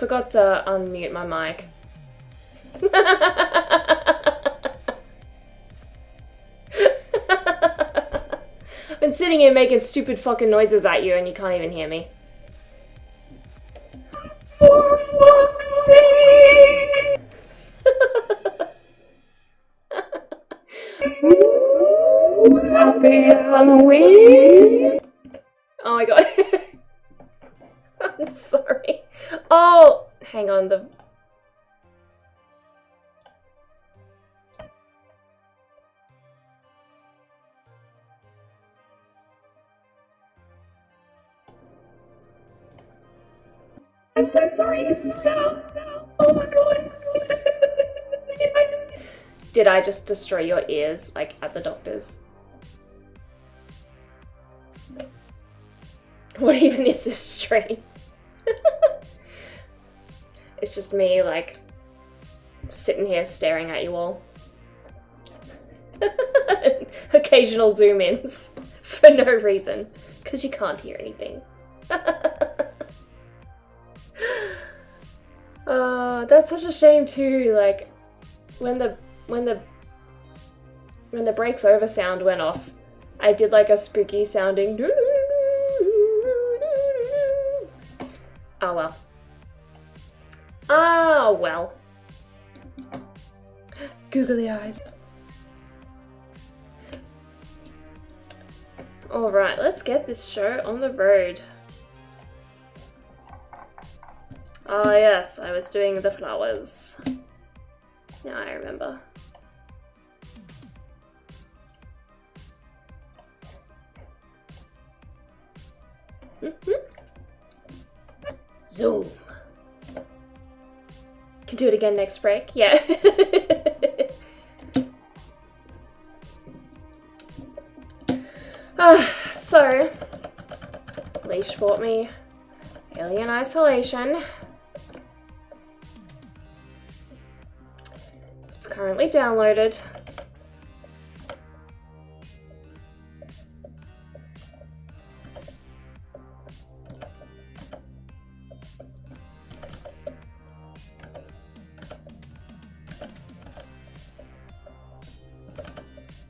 forgot to unmute my mic. I've been sitting here making stupid fucking noises at you and you can't even hear me. For fuck's sake! Ooh, happy Halloween! Oh my god. I'm sorry. Oh, hang on. I'm so sorry. Is this better? Oh my god. Did I just destroy your ears, like, at the doctor's? What even is this stream? It's just me, like, sitting here staring at you all. Occasional zoom-ins for no reason, because you can't hear anything. That's such a shame too, like, when the breaks over sound went off, I did like a spooky sounding. Oh well. Oh well. Googly eyes. Alright, let's get this show on the road. Oh yes, I was doing the flowers. Now I remember. Zoom. Can do it again next break. Yeah. So, Leash bought me Alien Isolation. It's currently downloaded.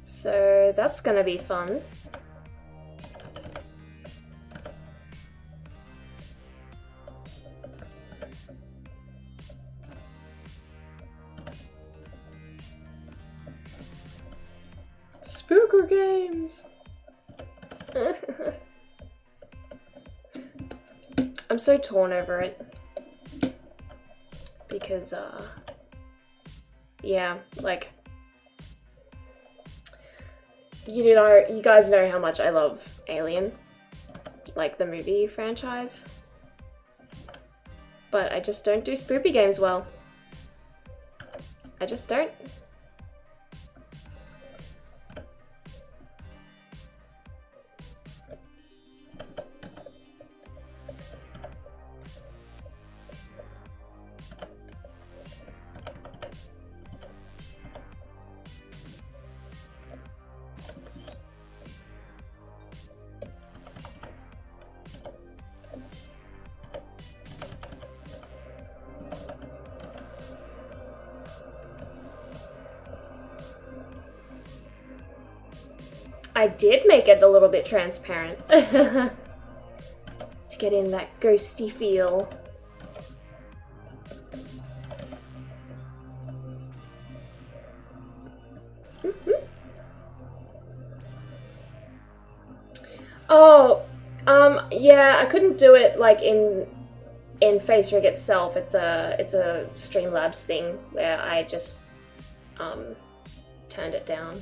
So that's gonna be fun. Spooker games! I'm so torn over it. Because, yeah, like, you guys know how much I love Alien, like the movie franchise. But I just don't do spoopy games well. I just don't. I did make it a little bit transparent to get in that ghosty feel. Oh, yeah, I couldn't do it like in FaceRig itself. It's a Streamlabs thing where I just turned it down.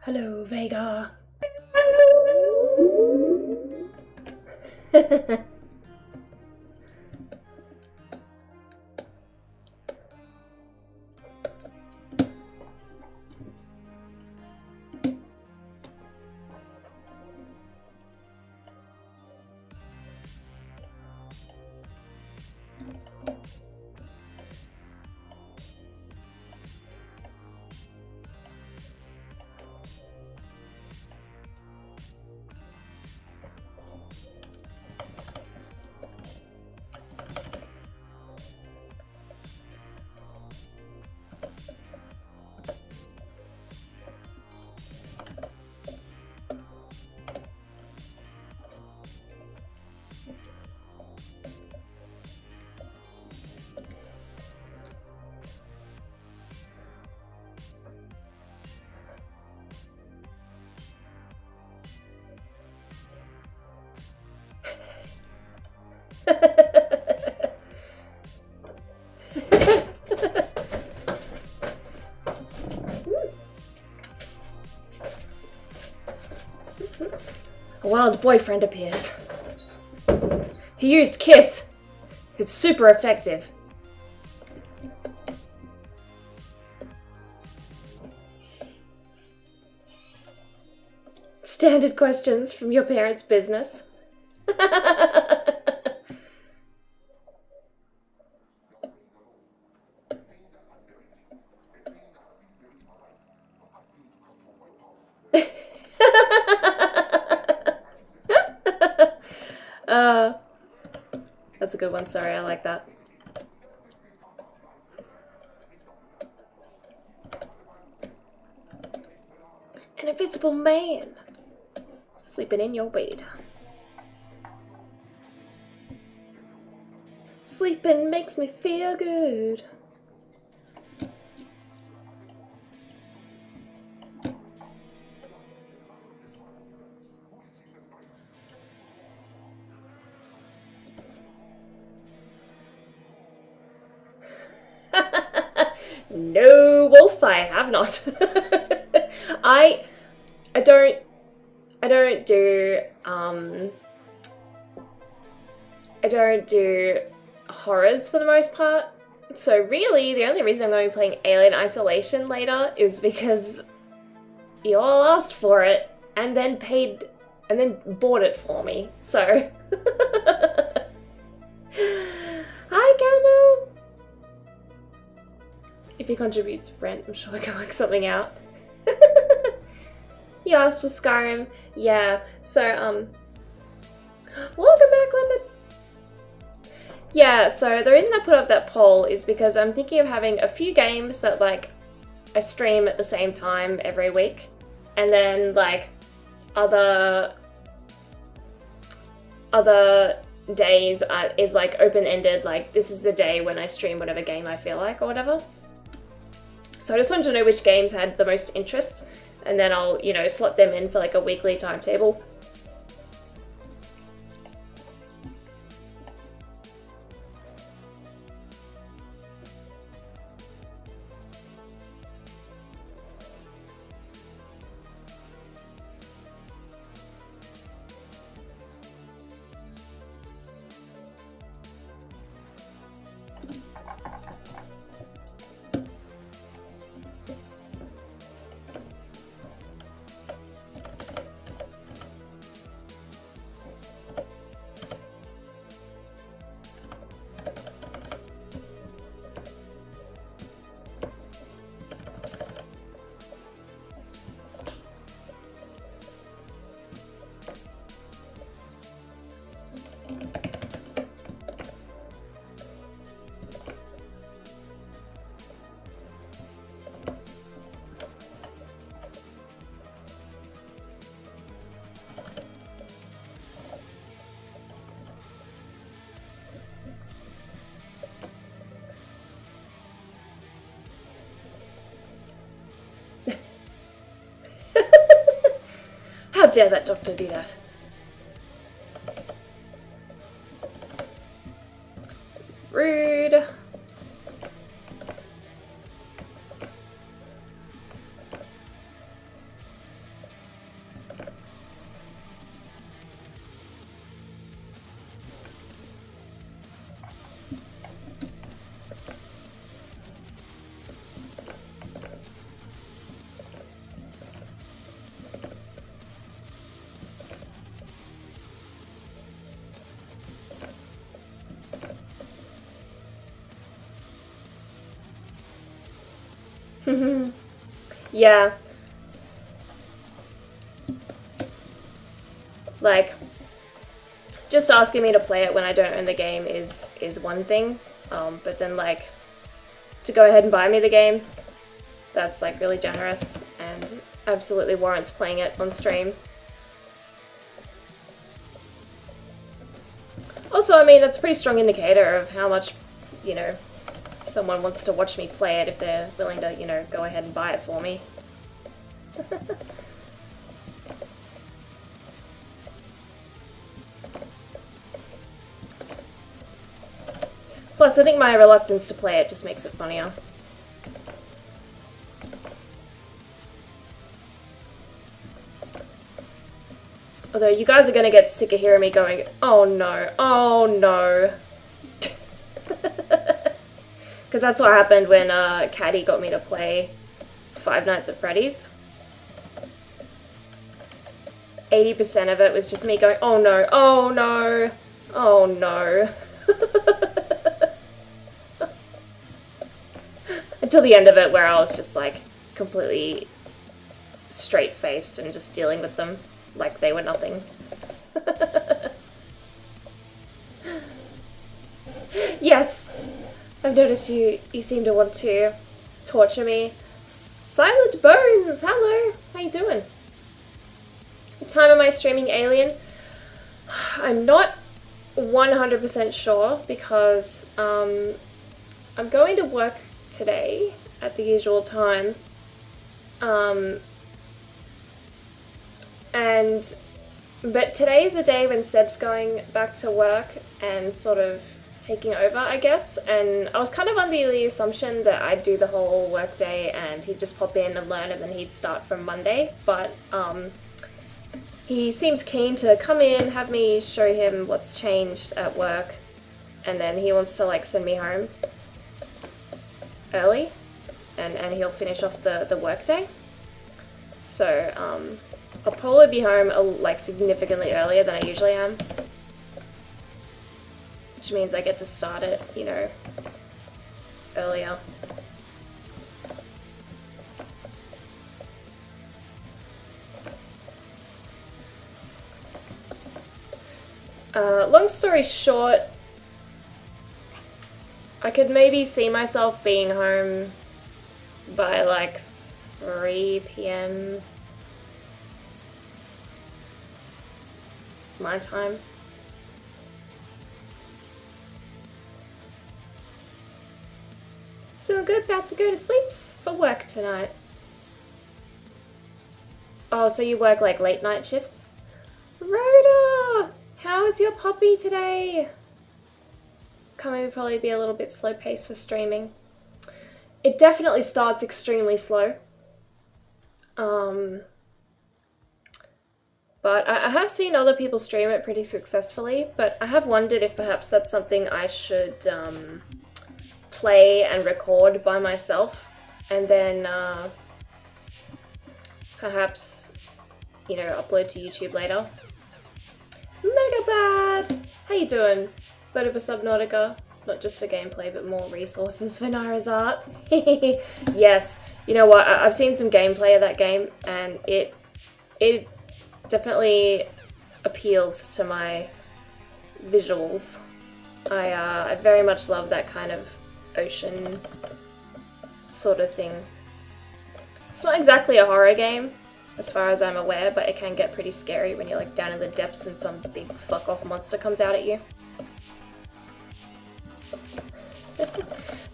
Hello, Vega. Hello. A wild boyfriend appears. He used Kiss. It's super effective. Standard questions from your parents' business. That's a good one. Sorry, I like that. An invisible man sleeping in your bed. Sleeping makes me feel good. No, Wolf, I have not. I don't do horrors for the most part. So really, the only reason I'm going to be playing Alien Isolation later is because you all asked for it and then bought it for me. So hi, Camo. If he contributes rent, I'm sure I can work something out. You asked for Skyrim. Yeah, so, welcome back, Lemon. Yeah, so the reason I put up that poll is because I'm thinking of having a few games that, like, I stream at the same time every week. And then, like, other days is, like, open-ended. Like, this is the day when I stream whatever game I feel like or whatever. So I just wanted to know which games had the most interest, and then I'll, you know, slot them in for like a weekly timetable. How dare that doctor do that? Rude. Yeah. Like, just asking me to play it when I don't own the game is one thing, but then like to go ahead and buy me the game, that's like really generous and absolutely warrants playing it on stream. Also, I mean, that's a pretty strong indicator of how much, you know, someone wants to watch me play it if they're willing to, you know, go ahead and buy it for me. Plus, I think my reluctance to play it just makes it funnier. Although you guys are going to get sick of hearing me going, oh no, oh no. Because that's what happened when Caddy got me to play Five Nights at Freddy's. 80% of it was just me going, oh no, oh no, oh no. Until the end of it where I was just like completely straight-faced and just dealing with them like they were nothing. Yes, I've noticed you seem to want to torture me. Silent Bones, hello, how you doing? What time am I streaming Alien? I'm not 100% sure because I'm going to work today at the usual time. But today's the day when Seb's going back to work and sort of taking over, I guess. And I was kind of under the assumption that I'd do the whole work day and he'd just pop in and learn and then he'd start from Monday. But he seems keen to come in, have me show him what's changed at work, and then he wants to like send me home early and he'll finish off the work day. So I'll probably be home like significantly earlier than I usually am, which means I get to start it, you know, earlier. Long story short, I could maybe see myself being home by like 3 p.m. my time. Doing good, about to go to sleep for work tonight. Oh, so you work like late night shifts? Rhoda! How is your puppy today? Can probably be a little bit slow paced for streaming. It definitely starts extremely slow. But I have seen other people stream it pretty successfully, but I have wondered if perhaps that's something I should play and record by myself, and then perhaps, you know, upload to YouTube later. Megabad! How you doing? Bit of a Subnautica, not just for gameplay, but more resources for Nara's art. Yes, you know what, I've seen some gameplay of that game, and it definitely appeals to my visuals. I very much love that kind of ocean sort of thing. It's not exactly a horror game, as far as I'm aware, but it can get pretty scary when you're like down in the depths and some big fuck off monster comes out at you.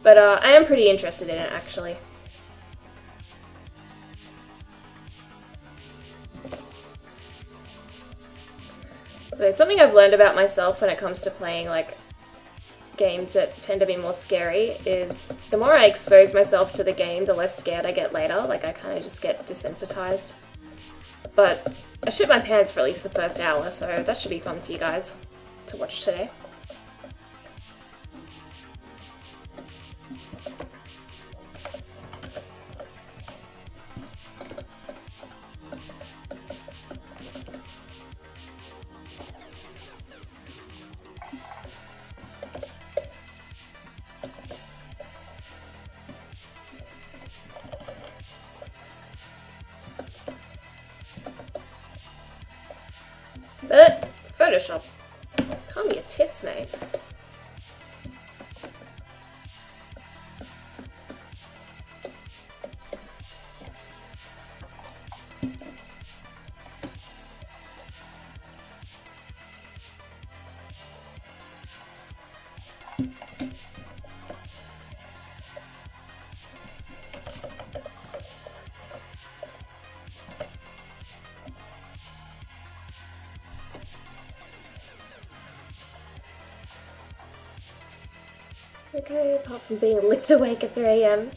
But I am pretty interested in it, actually. There's something I've learned about myself when it comes to playing like games that tend to be more scary is the more I expose myself to the game, the less scared I get later. Like I kind of just get desensitized. But I shit my pants for at least the first hour, so that should be fun for you guys to watch today. Photoshop. Calm your tits, mate. Okay, apart from being licked awake at 3 AM.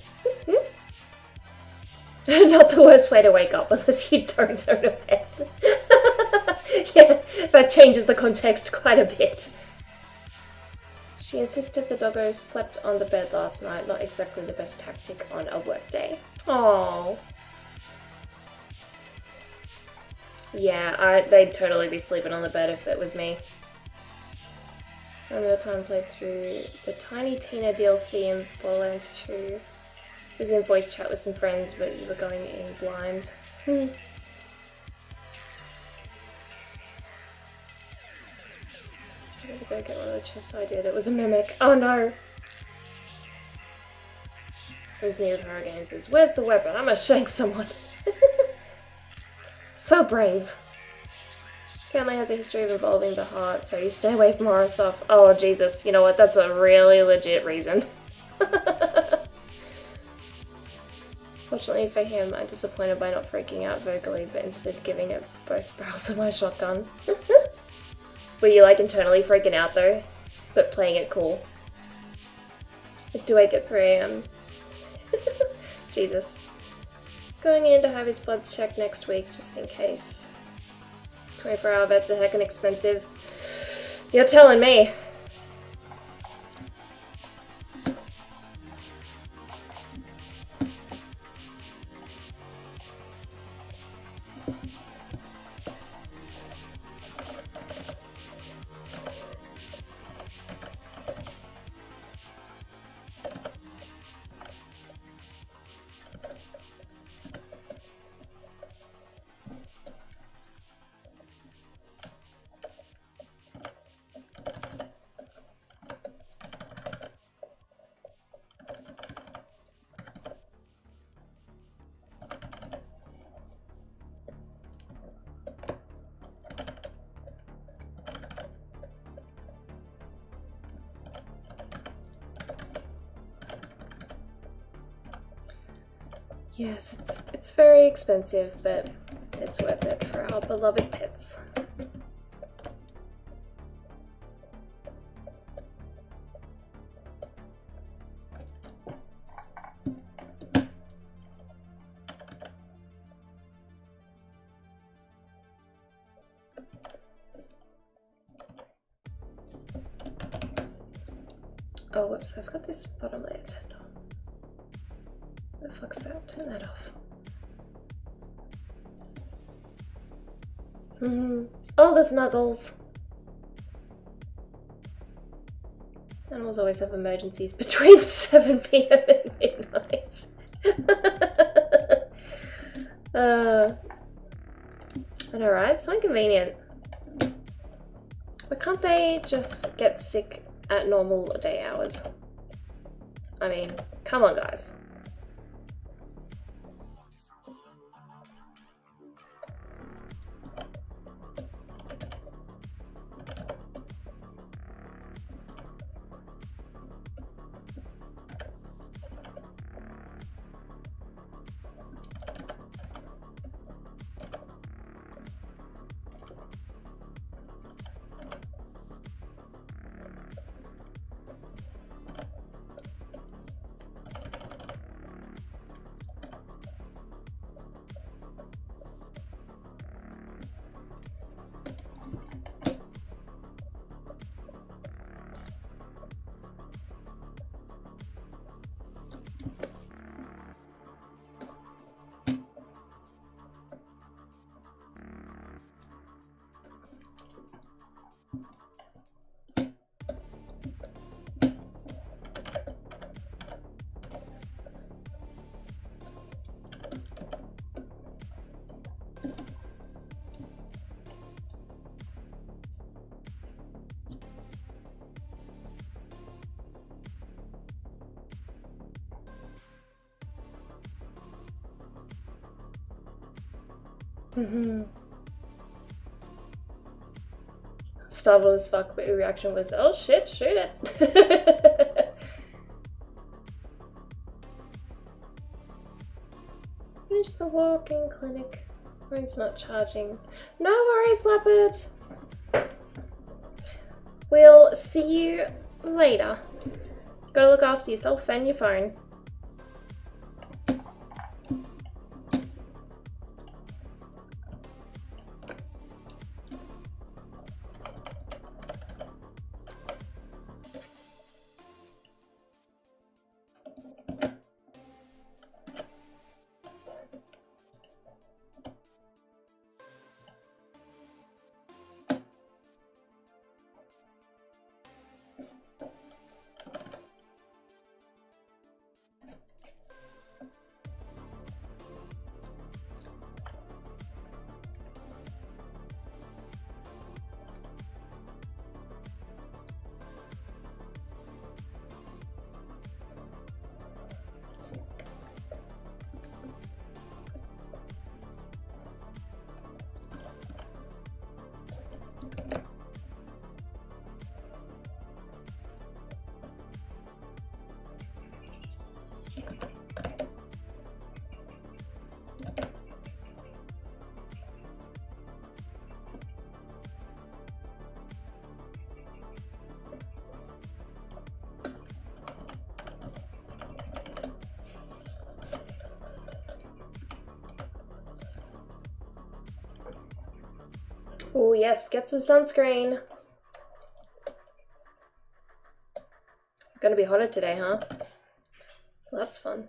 Not the worst way to wake up unless you don't own a pet. Yeah, that changes the context quite a bit. She insisted the doggo slept on the bed last night, not exactly the best tactic on a work day. Oh. Yeah, they'd totally be sleeping on the bed if it was me. I remember the time I played through the Tiny Tina DLC in Borderlands 2. I was in voice chat with some friends, but you were going in blind. Did I go get one of the chests? I did. It was a mimic. Oh no! It was me with horror games. It was, where's the weapon? I'm gonna shank someone. So brave. Family has a history of involving the heart, so you stay away from horror stuff. Oh Jesus, you know what? That's a really legit reason. Fortunately for him, I'm disappointed by not freaking out vocally, but instead giving it both barrels of my shotgun. Were you like internally freaking out though, but playing it cool? Do wake at 3 AM. Jesus. Going in to have his bloods checked next week, just in case. 24-hour vets are heckin' expensive. You're telling me. Yes, it's very expensive, but it's worth it for our beloved pets. Oh, whoops, I've got this bottom layer turned on. What the fuck's that? Turn that off. Oh, the snuggles! Animals always have emergencies between 7 PM and midnight. I know, right? So inconvenient. But can't they just get sick at normal day hours? I mean, come on, guys. Startled as fuck, but your reaction was, oh shit, shoot it. Finish the walk-in clinic. Phone's not charging. No worries, Leopard. We'll see you later. Gotta look after yourself and your phone. Oh yes, get some sunscreen. Gonna be hotter today, huh? Well, that's fun.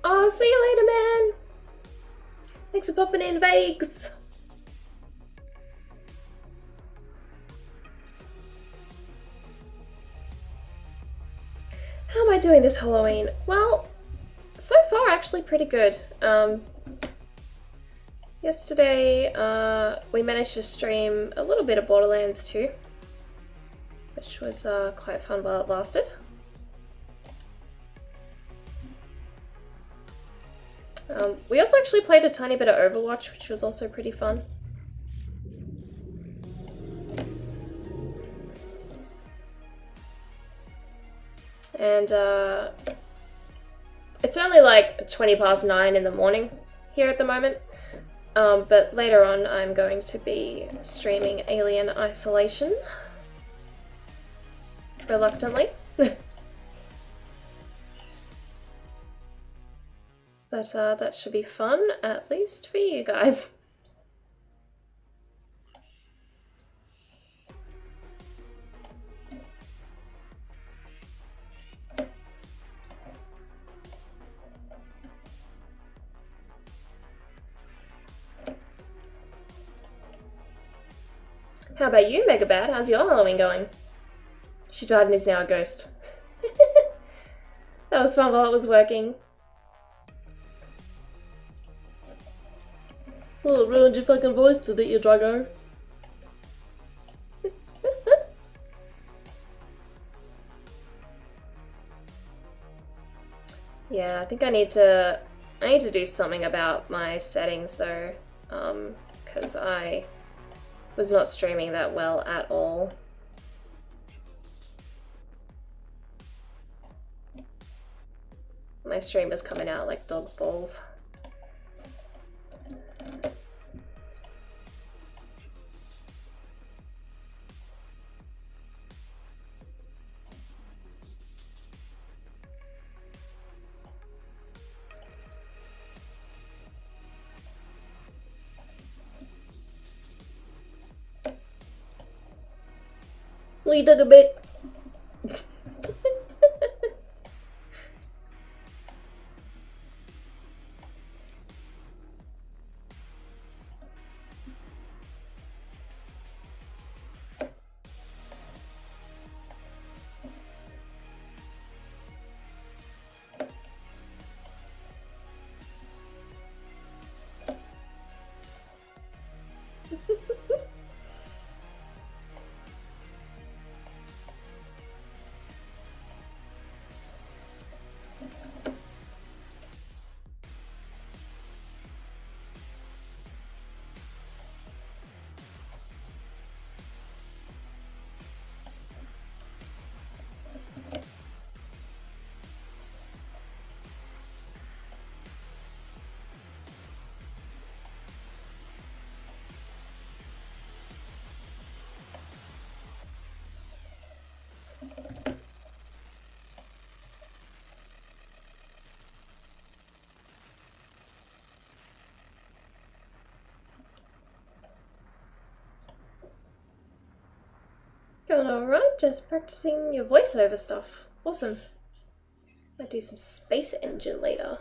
Oh, see you later, man. Thanks for popping in, Vegas. How am I doing this Halloween? Well, so far actually pretty good. Yesterday we managed to stream a little bit of Borderlands 2, which was quite fun while it lasted. We also actually played a tiny bit of Overwatch, which was also pretty fun. And it's only like 9:20 in the morning here at the moment, but later on I'm going to be streaming Alien Isolation, reluctantly. But that should be fun, at least for you guys. How about you, Megabad? How's your Halloween going? She died and is now a ghost. That was fun while it was working. Oh, it ruined your fucking voice, did it, you Drago? Yeah, think I need to do something about my settings though, because I was not streaming that well at all. My stream is coming out like dog's balls. We took a bit. Going alright, just practicing your voiceover stuff. Awesome. Might do some Space Engine later.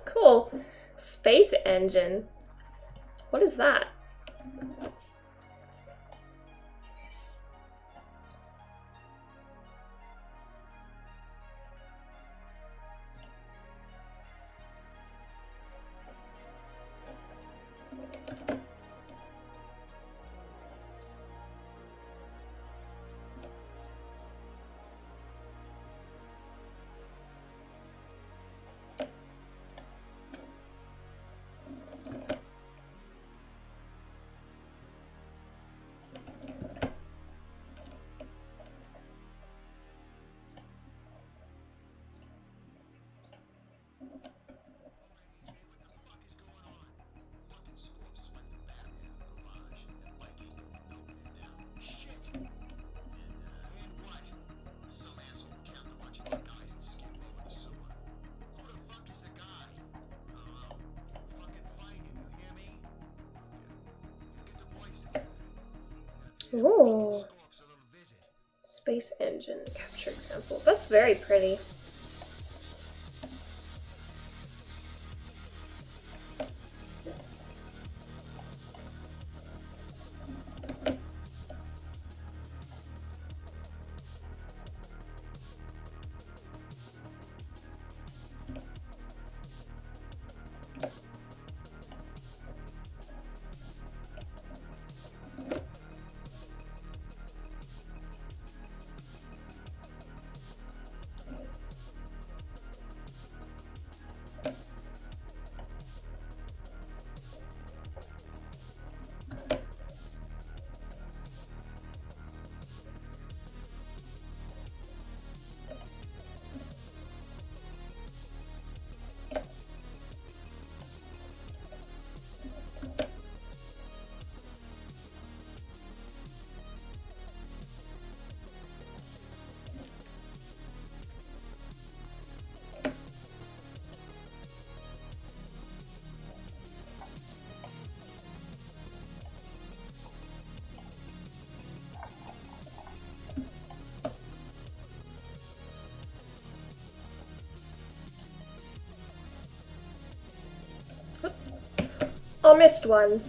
Cool. Space Engine. What is that? Ooh. Space Engine capture example. That's very pretty. I missed one.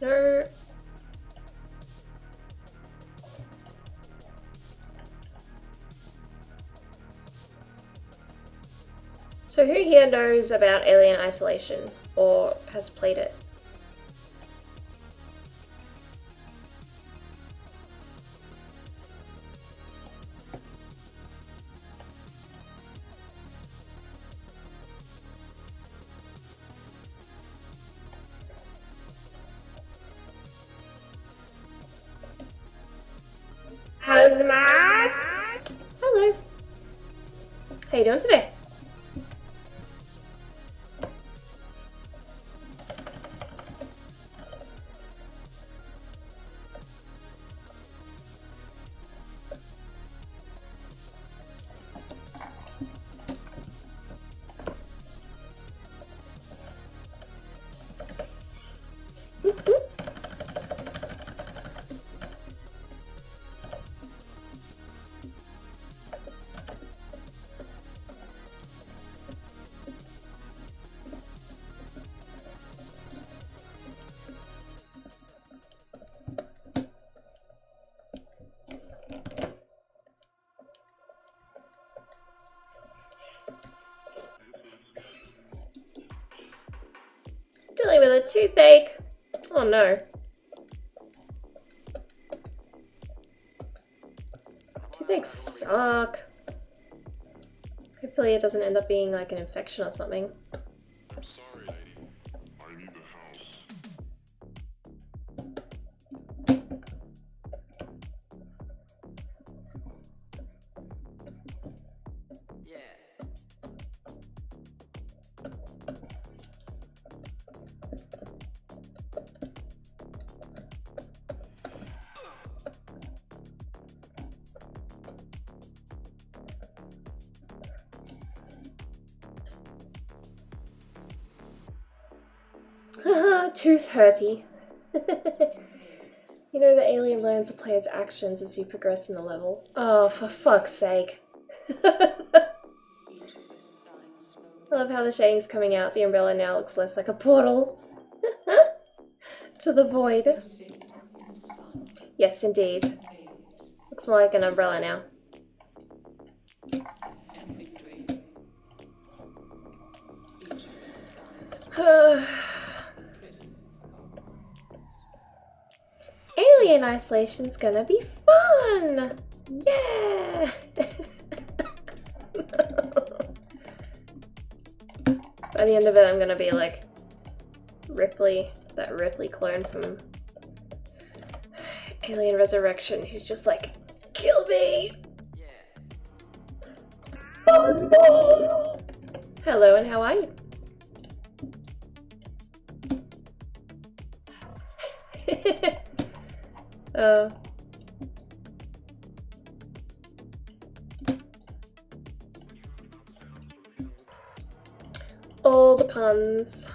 No. So who here knows about Alien Isolation or has played it? Hazmat! Hello. How you doing today? Dealing with a toothache. Oh no. Toothaches suck. Hopefully it doesn't end up being like an infection or something. I'm sorry, lady. I need the house. Haha, tooth hurty. You know the alien learns the player's actions as you progress in the level. Oh, for fuck's sake. I love how the shading's coming out. The umbrella now looks less like a portal to the void. Yes, indeed. Looks more like an umbrella now. Alien Isolation's gonna be fun! Yeah! By the end of it, I'm gonna be like Ripley, that Ripley clone from Alien Resurrection, who's just like, kill me! Spawn, spawn! Hello, and how are you? All the puns.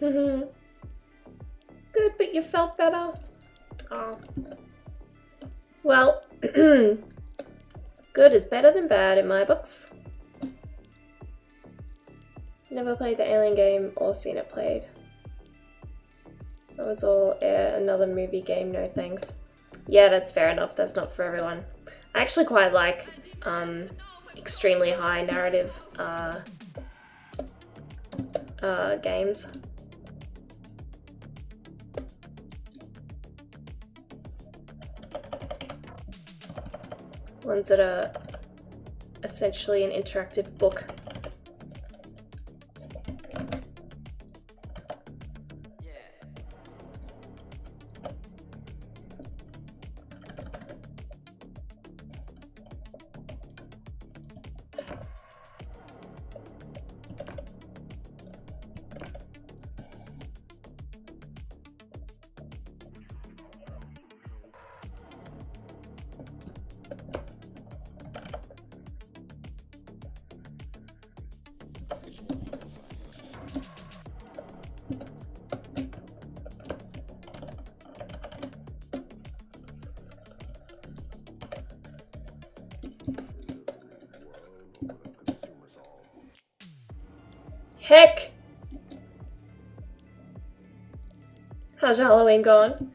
Good, but you felt better? Oh. Well, good is better than bad in my books. Never played the Alien game or seen it played. That was all another movie game, no thanks. Yeah, that's fair enough. That's not for everyone. I actually quite like extremely high narrative games. Ones that are essentially an interactive book. Heck! How's your Halloween gone?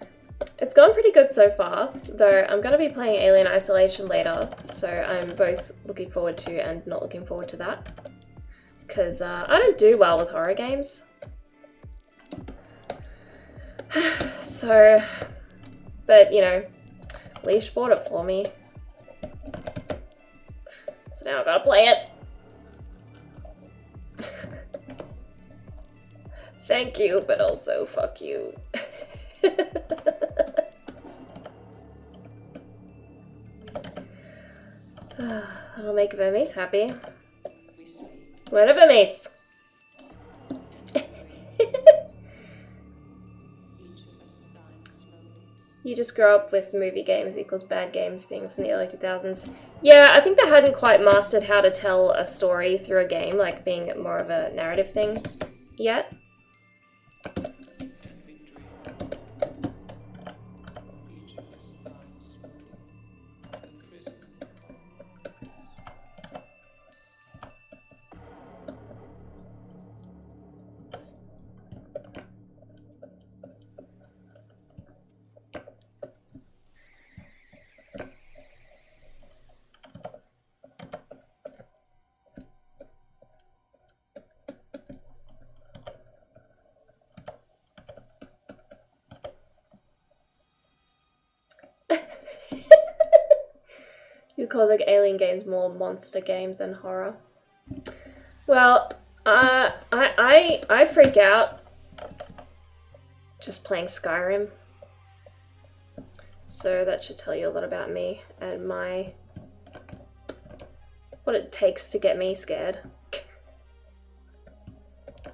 It's gone pretty good so far, though I'm going to be playing Alien Isolation later, so I'm both looking forward to and not looking forward to that. Because I don't do well with horror games. So, but you know, Leash bought it for me. So now I've got to play it. Thank you, but also fuck you. That'll make Vermees happy. What a Vermees! You just grow up with movie games equals bad games thing from the early 2000s. Yeah, I think they hadn't quite mastered how to tell a story through a game, like being more of a narrative thing yet. You call the Alien games more monster game than horror. Well, I freak out just playing Skyrim. So that should tell you a lot about me and what it takes to get me scared.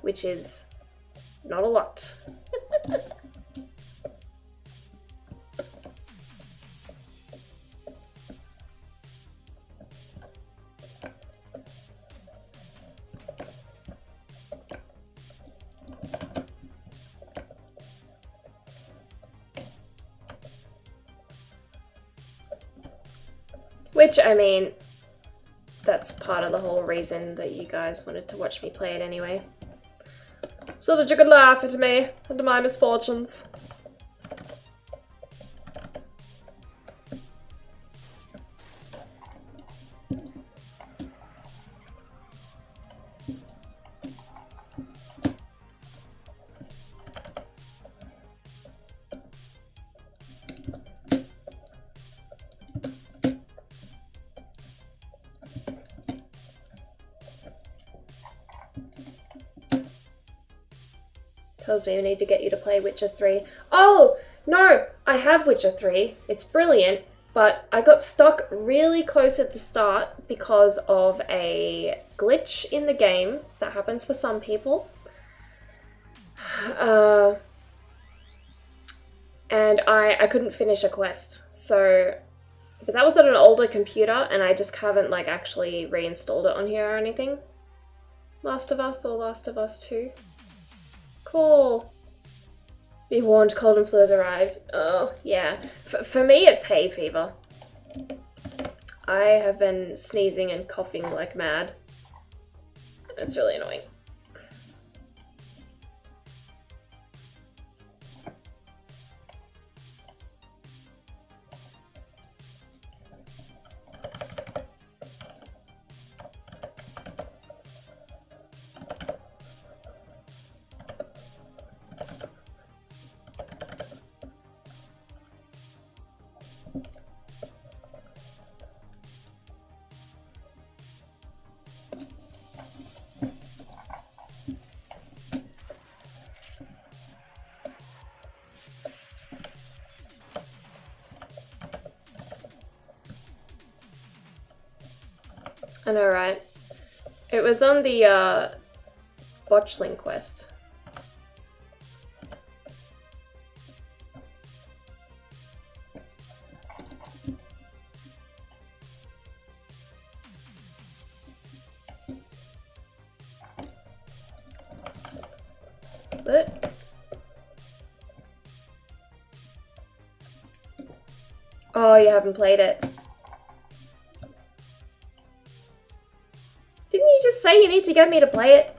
Which is not a lot. Which, I mean, that's part of the whole reason that you guys wanted to watch me play it anyway. So that you could laugh at me and my misfortunes. Tells me we need to get you to play Witcher 3. Oh, no, I have Witcher 3. It's brilliant, but I got stuck really close at the start because of a glitch in the game that happens for some people. And I couldn't finish a quest. So, but that was on an older computer and I just haven't like actually reinstalled it on here or anything. Last of Us or Last of Us 2. Cool. Be warned, cold and flu has arrived. Oh, yeah. For me, it's hay fever. I have been sneezing and coughing like mad. It's really annoying. I know, right? It was on the botchling quest. What? Oh, you haven't played it. Didn't you just say you need to get me to play it?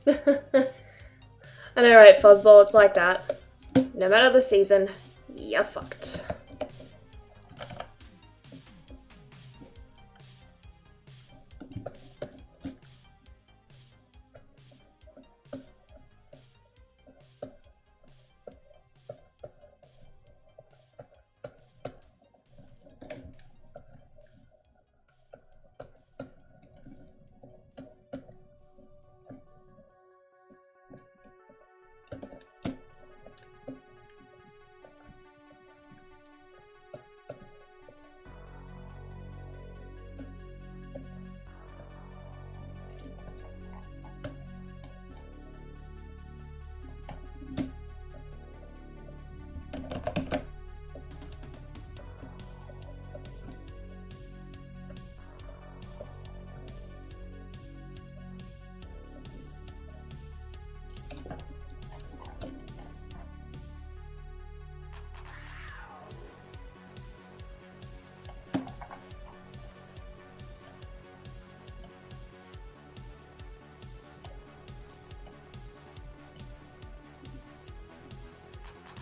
I know, right, Fuzzball, it's like that. No matter the season, you're fucked.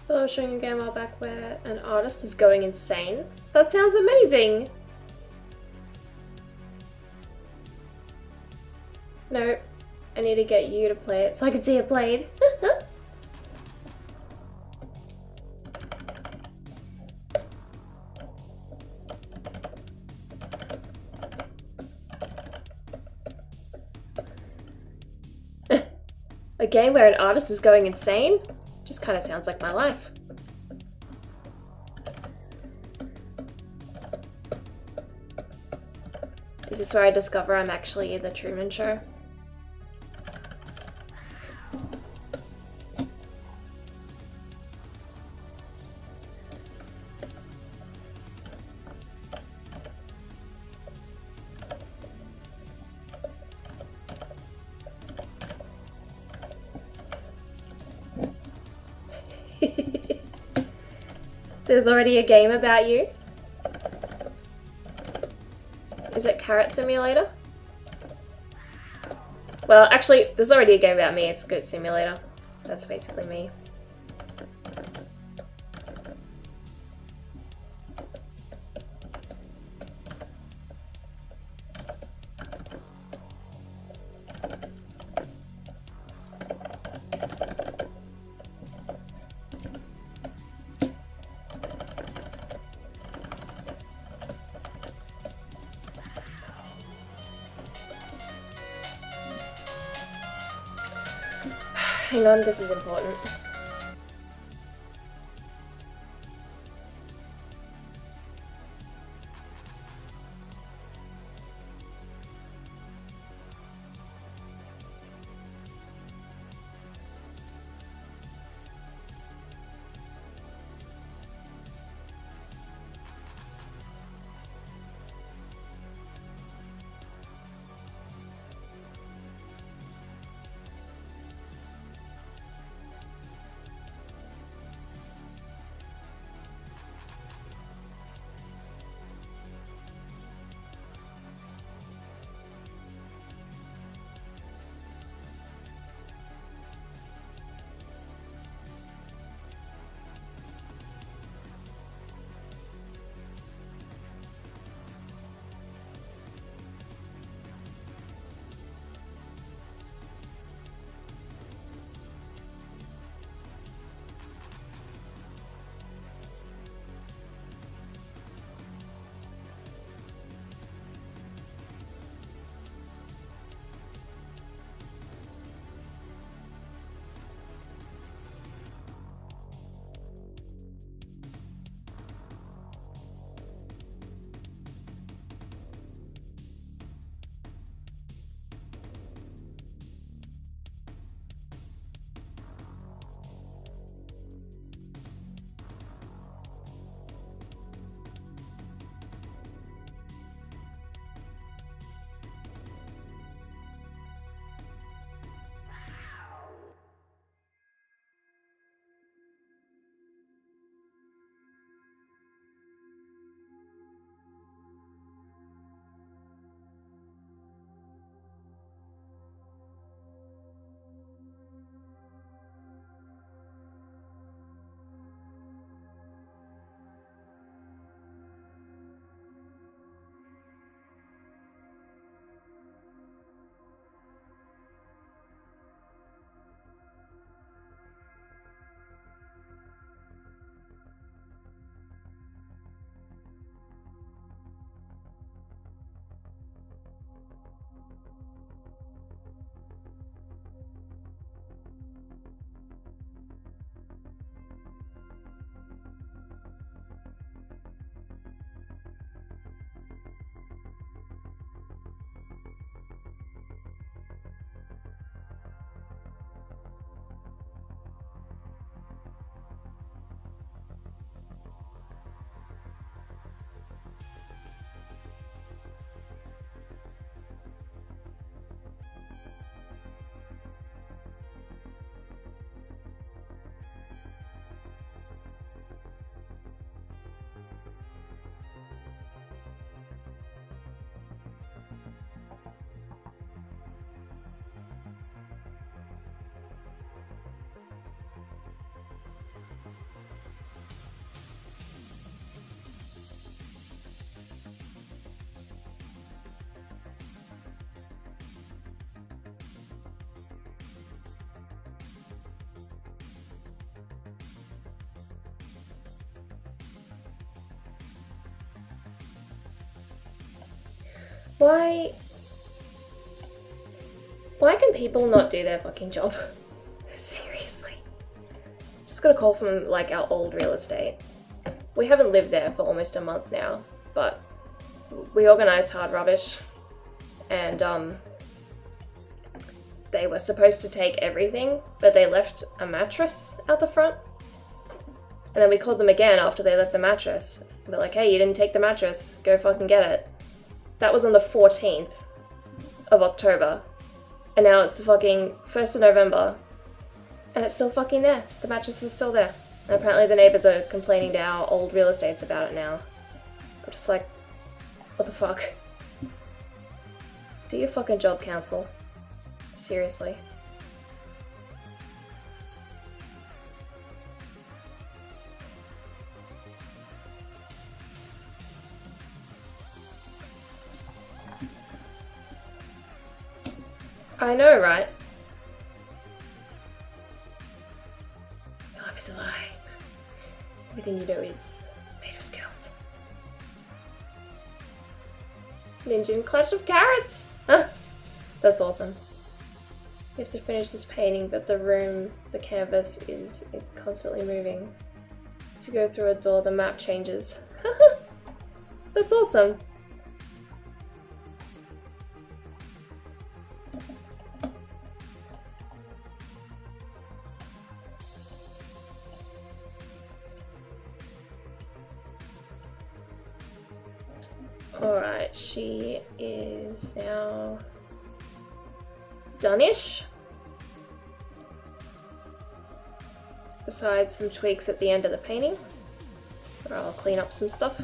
Oh, showing a game while back where an artist is going insane. That sounds amazing! Nope. I need to get you to play it so I can see it played. A game where an artist is going insane? Just kind of sounds like my life. Is this where I discover I'm actually the Truman Show? There's already a game about you? Is it Carrot Simulator? Well, actually, there's already a game about me. It's Goat Simulator. That's basically me. Hang on, this is important. Why can people not do their fucking job? Seriously. Just got a call from like our old real estate. We haven't lived there for almost a month now, but we organized hard rubbish and they were supposed to take everything, but they left a mattress out the front. And then we called them again after they left the mattress. We're like, hey, you didn't take the mattress. Go fucking get it. That was on the 14th of October. And now it's the fucking 1st of November. And it's still fucking there. The mattress is still there. And apparently the neighbors are complaining to our old real estates about it now. I'm just like, what the fuck? Do your fucking job, council. Seriously. I know, right? Life is a lie. Everything you know is made of Skittles. Ninja and Clash of Carrots! Huh? That's awesome. You have to finish this painting, but the canvas is constantly moving. To go through a door, the map changes. That's awesome. Alright, she is now done-ish. Besides some tweaks at the end of the painting, where I'll clean up some stuff.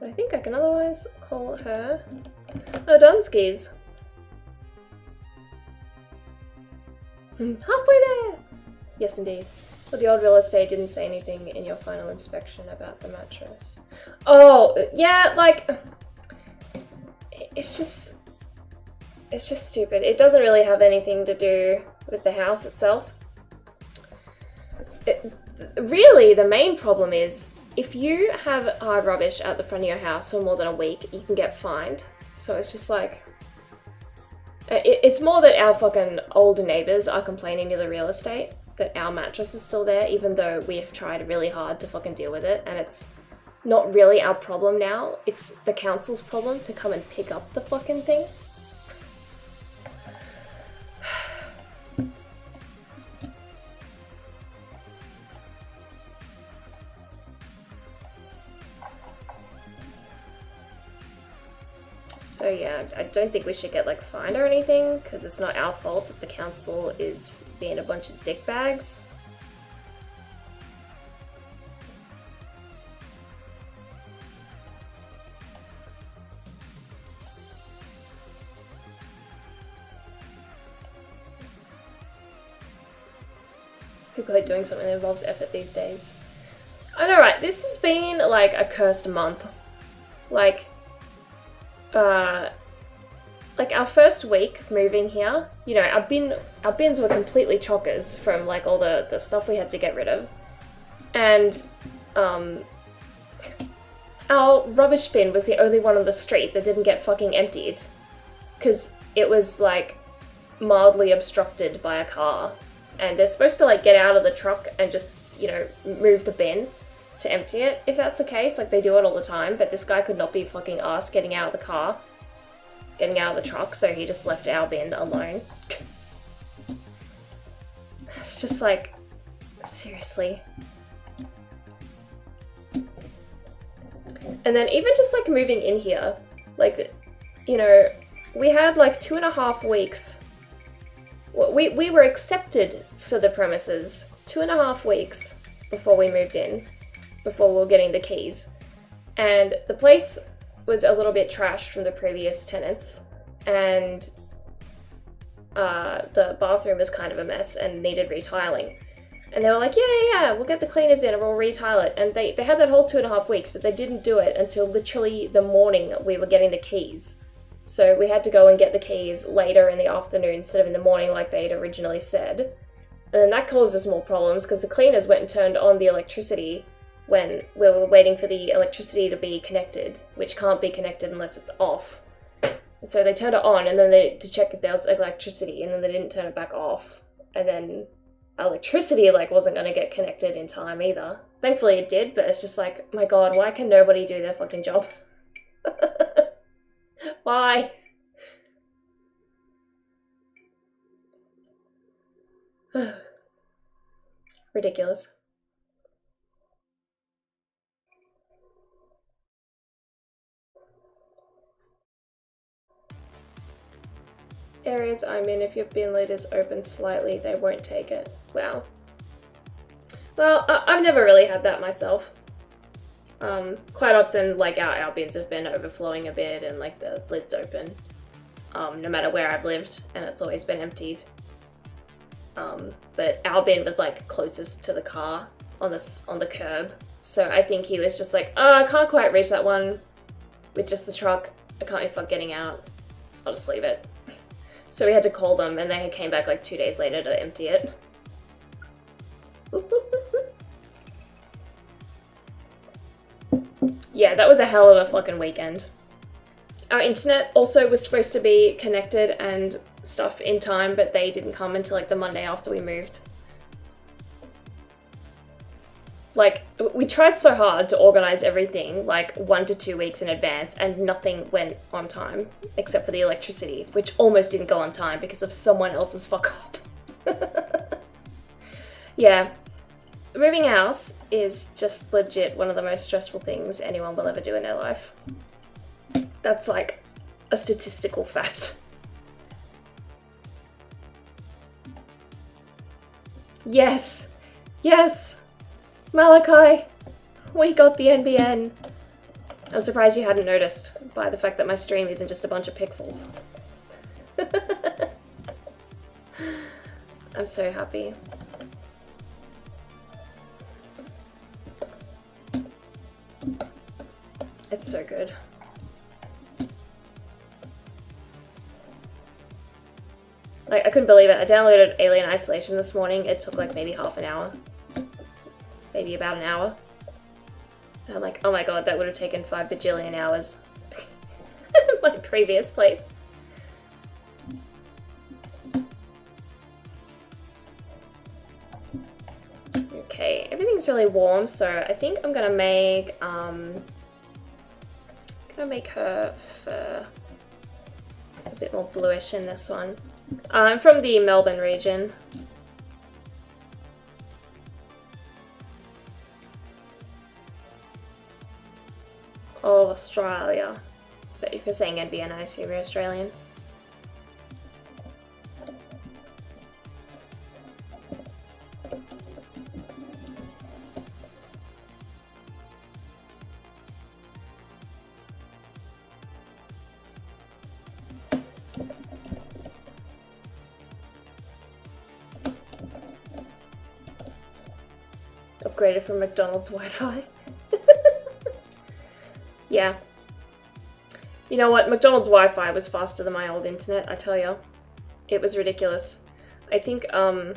But I think I can otherwise call her a Dunskies. Halfway there! Yes, indeed. But the old real estate didn't say anything in your final inspection about the mattress. Oh, yeah, like... It's just stupid. It doesn't really have anything to do with the house itself. Really, the main problem is, if you have hard rubbish at the front of your house for more than a week, you can get fined. So it's just like... It's more that our fucking older neighbors are complaining to the real estate that our mattress is still there, even though we have tried really hard to fucking deal with it, and it's not really our problem now. It's the council's problem to come and pick up the fucking thing. So yeah, I don't think we should get like fined or anything, because it's not our fault that the council is being a bunch of dickbags. People are doing something that involves effort these days. I know, right? This has been like a cursed month. Like our first week moving here, you know, our bins were completely chockers from like all the stuff we had to get rid of. And our rubbish bin was the only one on the street that didn't get fucking emptied. Because it was like mildly obstructed by a car. And they're supposed to like get out of the truck and just, you know, move the bin to empty it. If that's the case, like they do it all the time, but this guy could not be fucking arsed getting out of the car, getting out of the truck, so he just left our bin alone. It's just like, seriously. And then even just like moving in here, like, you know, we had like 2.5 weeks. We were accepted for the premises 2.5 weeks before we moved in, before we were getting the keys. And the place was a little bit trashed from the previous tenants, and the bathroom was kind of a mess and needed retiling. And they were like, yeah, we'll get the cleaners in and we'll retile it. And they had that whole 2.5 weeks, but they didn't do it until literally the morning we were getting the keys. So we had to go and get the keys later in the afternoon instead of in the morning like they'd originally said. And then that causes more problems because the cleaners went and turned on the electricity when we were waiting for the electricity to be connected, which can't be connected unless it's off. And so they turned it on and then to check if there was electricity, and then they didn't turn it back off. And then electricity like wasn't going to get connected in time either. Thankfully it did, but it's just like, my god, why can nobody do their fucking job? Why? Ridiculous. Areas I'm in, if your bin lid is open slightly, they won't take it. Wow. Well, I've never really had that myself. Quite often, like, our bins have been overflowing a bit and, like, the lid's open. No matter where I've lived, and it's always been emptied. But our bin was, like, closest to the car on the curb. So I think he was just like, oh, I can't quite reach that one with just the truck. I can't be fucked getting out. I'll just leave it. So we had to call them, and they came back like 2 days later to empty it. Yeah, that was a hell of a fucking weekend. Our internet also was supposed to be connected and stuff in time, but they didn't come until like the Monday after we moved. Like, we tried so hard to organize everything like 1 to 2 weeks in advance, and nothing went on time except for the electricity, which almost didn't go on time because of someone else's fuck up. Yeah, moving house is just legit one of the most stressful things anyone will ever do in their life. That's like a statistical fact. Yes, yes. Malachi, we got the NBN. I'm surprised you hadn't noticed by the fact that my stream isn't just a bunch of pixels. I'm so happy. It's so good. Like, I couldn't believe it. I downloaded Alien Isolation this morning. It took like maybe half an hour. Maybe about an hour. And I'm like, oh my god, that would have taken 5 bajillion hours. My previous place. Okay, everything's really warm, so I think I'm gonna make her fur a bit more bluish in this one. I'm from the Melbourne region. Of Australia. But if you're saying NBN, I assume you're Australian. Upgraded from McDonald's Wi-Fi. Yeah. You know what? McDonald's Wi-Fi was faster than my old internet, I tell ya. It was ridiculous. I think it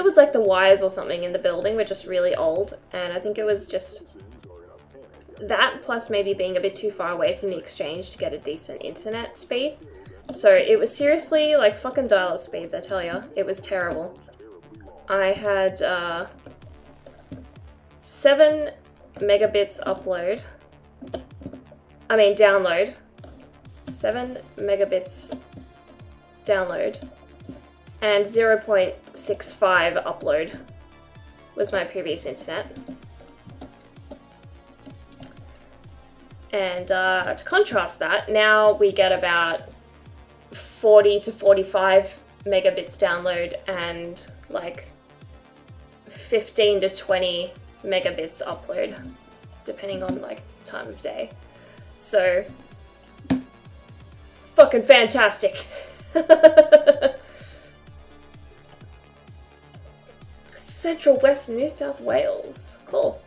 was like the wires or something in the building were just really old, and I think it was just that plus maybe being a bit too far away from the exchange to get a decent internet speed. So it was seriously like fucking dial-up speeds, I tell ya. It was terrible. I had 7 megabits download. 7 megabits download and 0.65 upload was my previous internet. And to contrast that, now we get about 40 to 45 megabits download and like 15 to 20 megabits upload, depending on like time of day. So, fucking fantastic. Central West New South Wales. Cool.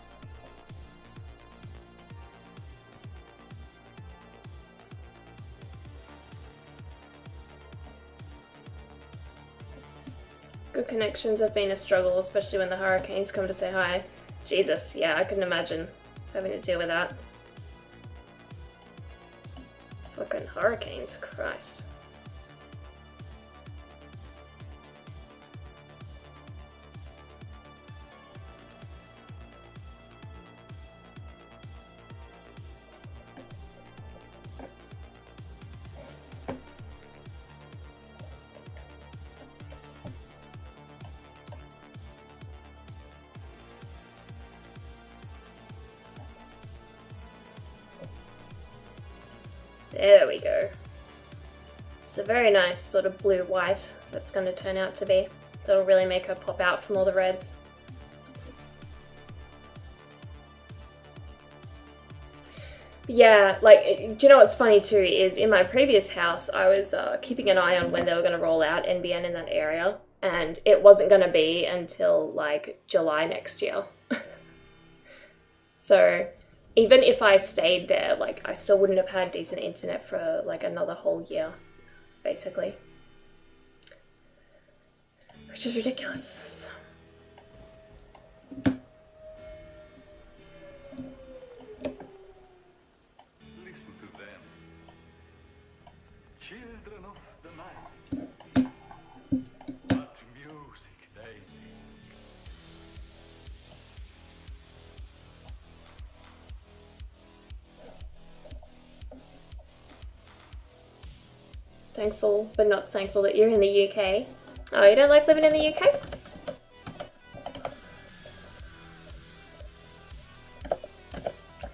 Good connections have been a struggle, especially when the hurricanes come to say hi. Jesus, yeah, I couldn't imagine having to deal with that. Fucking hurricanes, Christ. There we go. It's a very nice sort of blue-white that's going to turn out to be. That'll really make her pop out from all the reds. Yeah, like, do you know what's funny too is in my previous house, I was keeping an eye on when they were going to roll out NBN in that area, and it wasn't going to be until like July next year. So even if I stayed there, like, I still wouldn't have had decent internet for like another whole year, basically. Which is ridiculous. Listen to them. Children of the night. What music they make. Thankful, but not thankful that you're in the UK. Oh, you don't like living in the UK?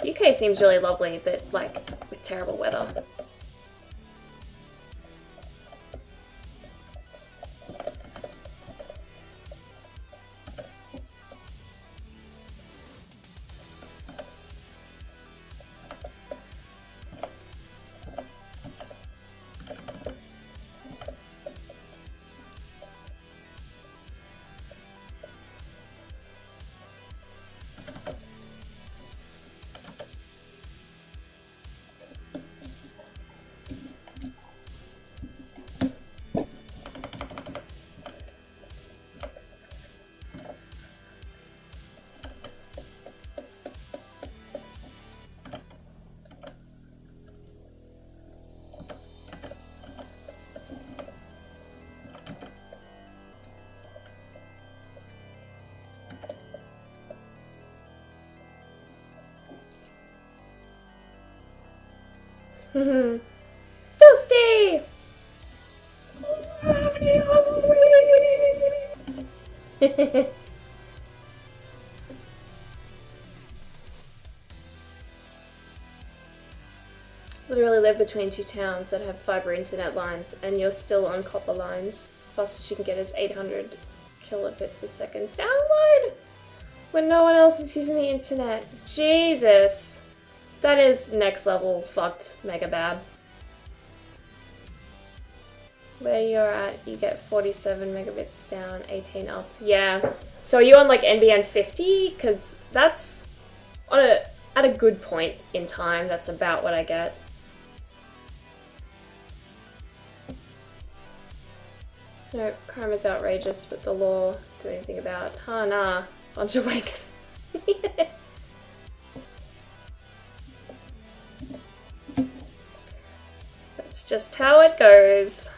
UK seems really lovely, but like with terrible weather. Dusty! Literally live between two towns that have fiber internet lines, and you're still on copper lines. Fastest you can get is 800 kilobits a second download when no one else is using the internet. Jesus. That is next level fucked mega bad. Where you're at, you get 47 megabits down, 18 up. Yeah. So are you on like NBN 50? Because that's on at a good point in time. That's about what I get. No, crime is outrageous, but the law do anything about it. Huh, nah. Bunch of wankers. That's just how it goes.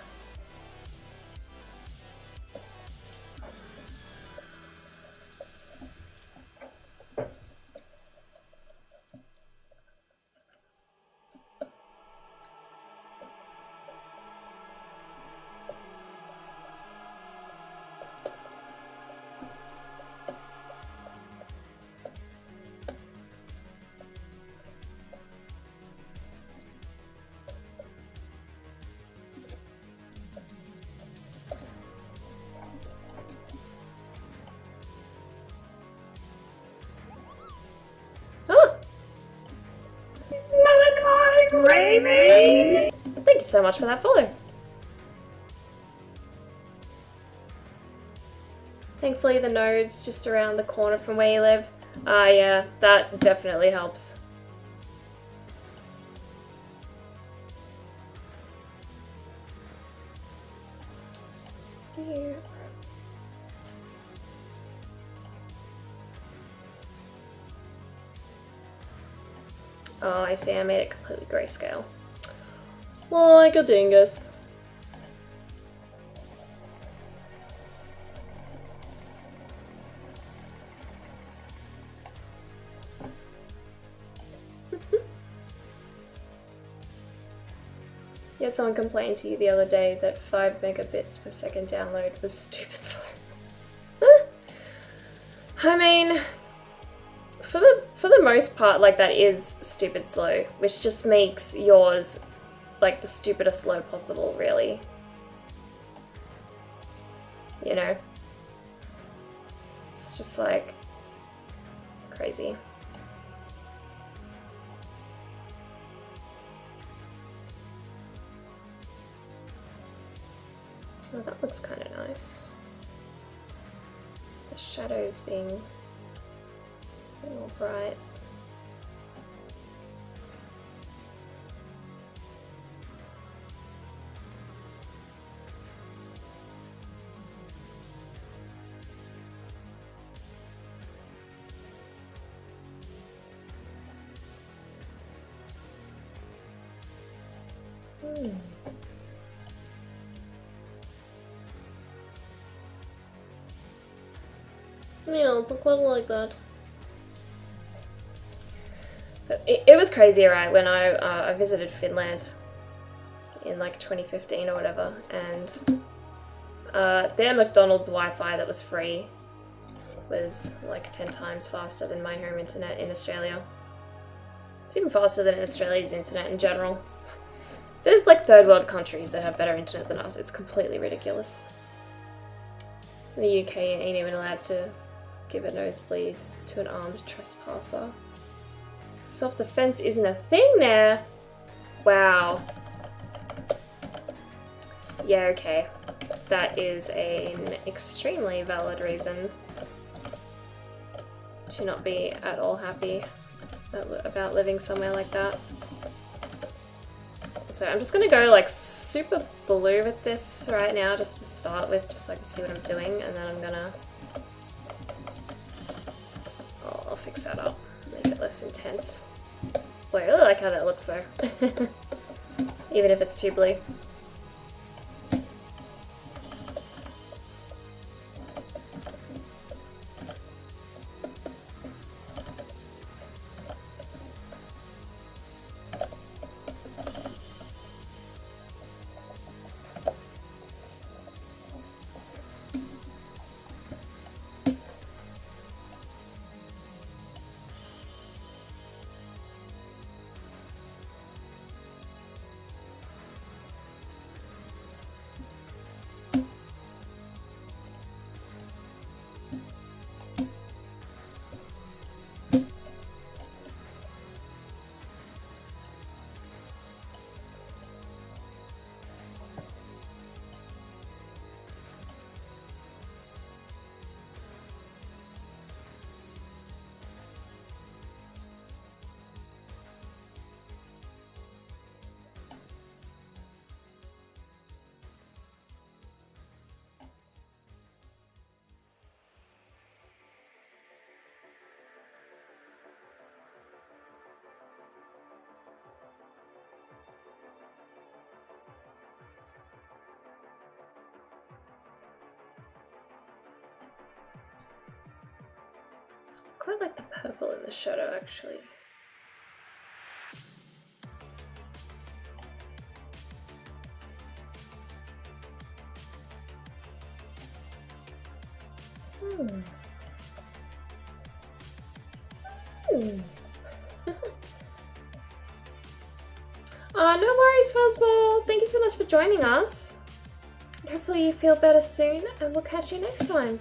Gravy! Thank you so much for that follow. Thankfully the node's just around the corner from where you live. Ah, yeah, that definitely helps. Oh, I see, I made it completely grayscale. Like a dingus. You had someone complain to you the other day that 5 megabits per second download was stupid slow. I mean, for the most part, like, that is stupid slow, which just makes yours like the stupidest slow possible, really. You know? It's just like crazy. Oh, that looks kind of nice. The shadows being all bright. Yeah, it's quite like that. But it was crazy, right? When I visited Finland in like 2015 or whatever, and their McDonald's Wi-Fi that was free was like 10 times faster than my home internet in Australia. It's even faster than Australia's internet in general. There's like third world countries that have better internet than us. It's completely ridiculous. In the UK, you ain't even allowed to give a nosebleed to an armed trespasser. Self-defense isn't a thing there. Wow. Yeah, okay. That is an extremely valid reason to not be at all happy about living somewhere like that. So I'm just gonna go like super blue with this right now, just to start with, just so I can see what I'm doing, and then I'm gonna... I'll fix that up, make it less intense. Boy, I really like how that looks though. Even if it's too blue. Quite like the purple in the shadow, actually. No worries, Fuzzball. Thank you so much for joining us. Hopefully you feel better soon, and we'll catch you next time.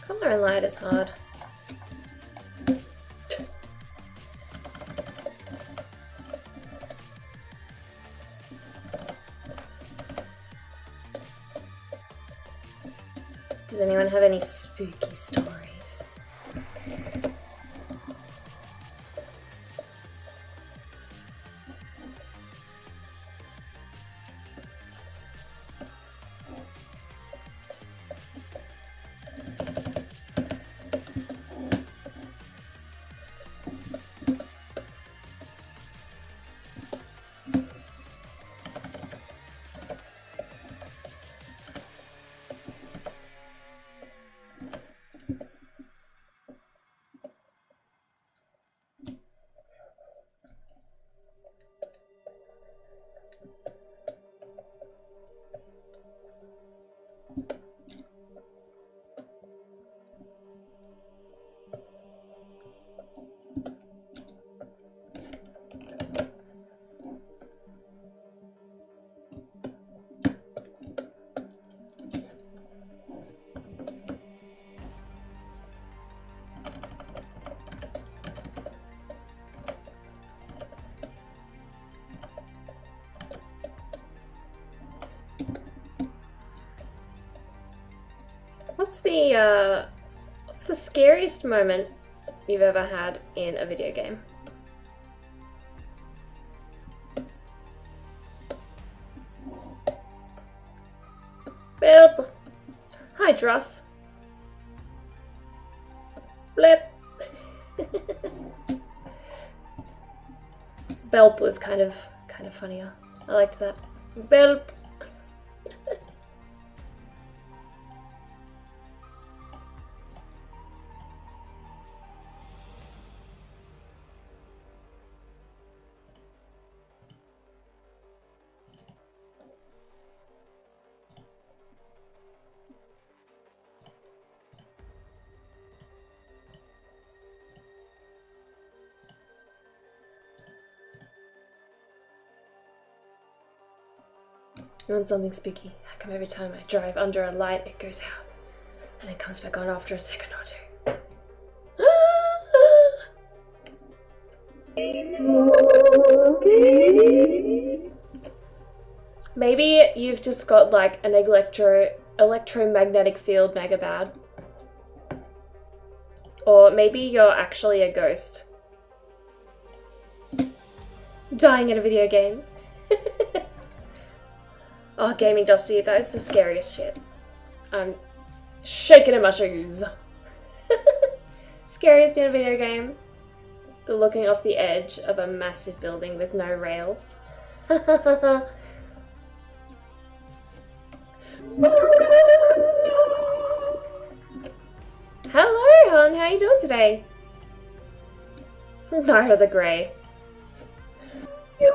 Color and light is hard. Does anyone have any spooky stories? What's the scariest moment you've ever had in a video game? Belp. Hi, Dross. Blip. Belp was kind of funnier. I liked that. Belp. You want something spooky? How come every time I drive under a light it goes out and it comes back on after a second or two? Spooky. Maybe you've just got like an electromagnetic field mega bad. Or maybe you're actually a ghost. Dying in a video game. Oh, gaming Dusty, that is the scariest shit. I'm shaking in my shoes. Scariest in a video game. The looking off the edge of a massive building with no rails. Hello, hon, how you doing today? Night of the Grey. You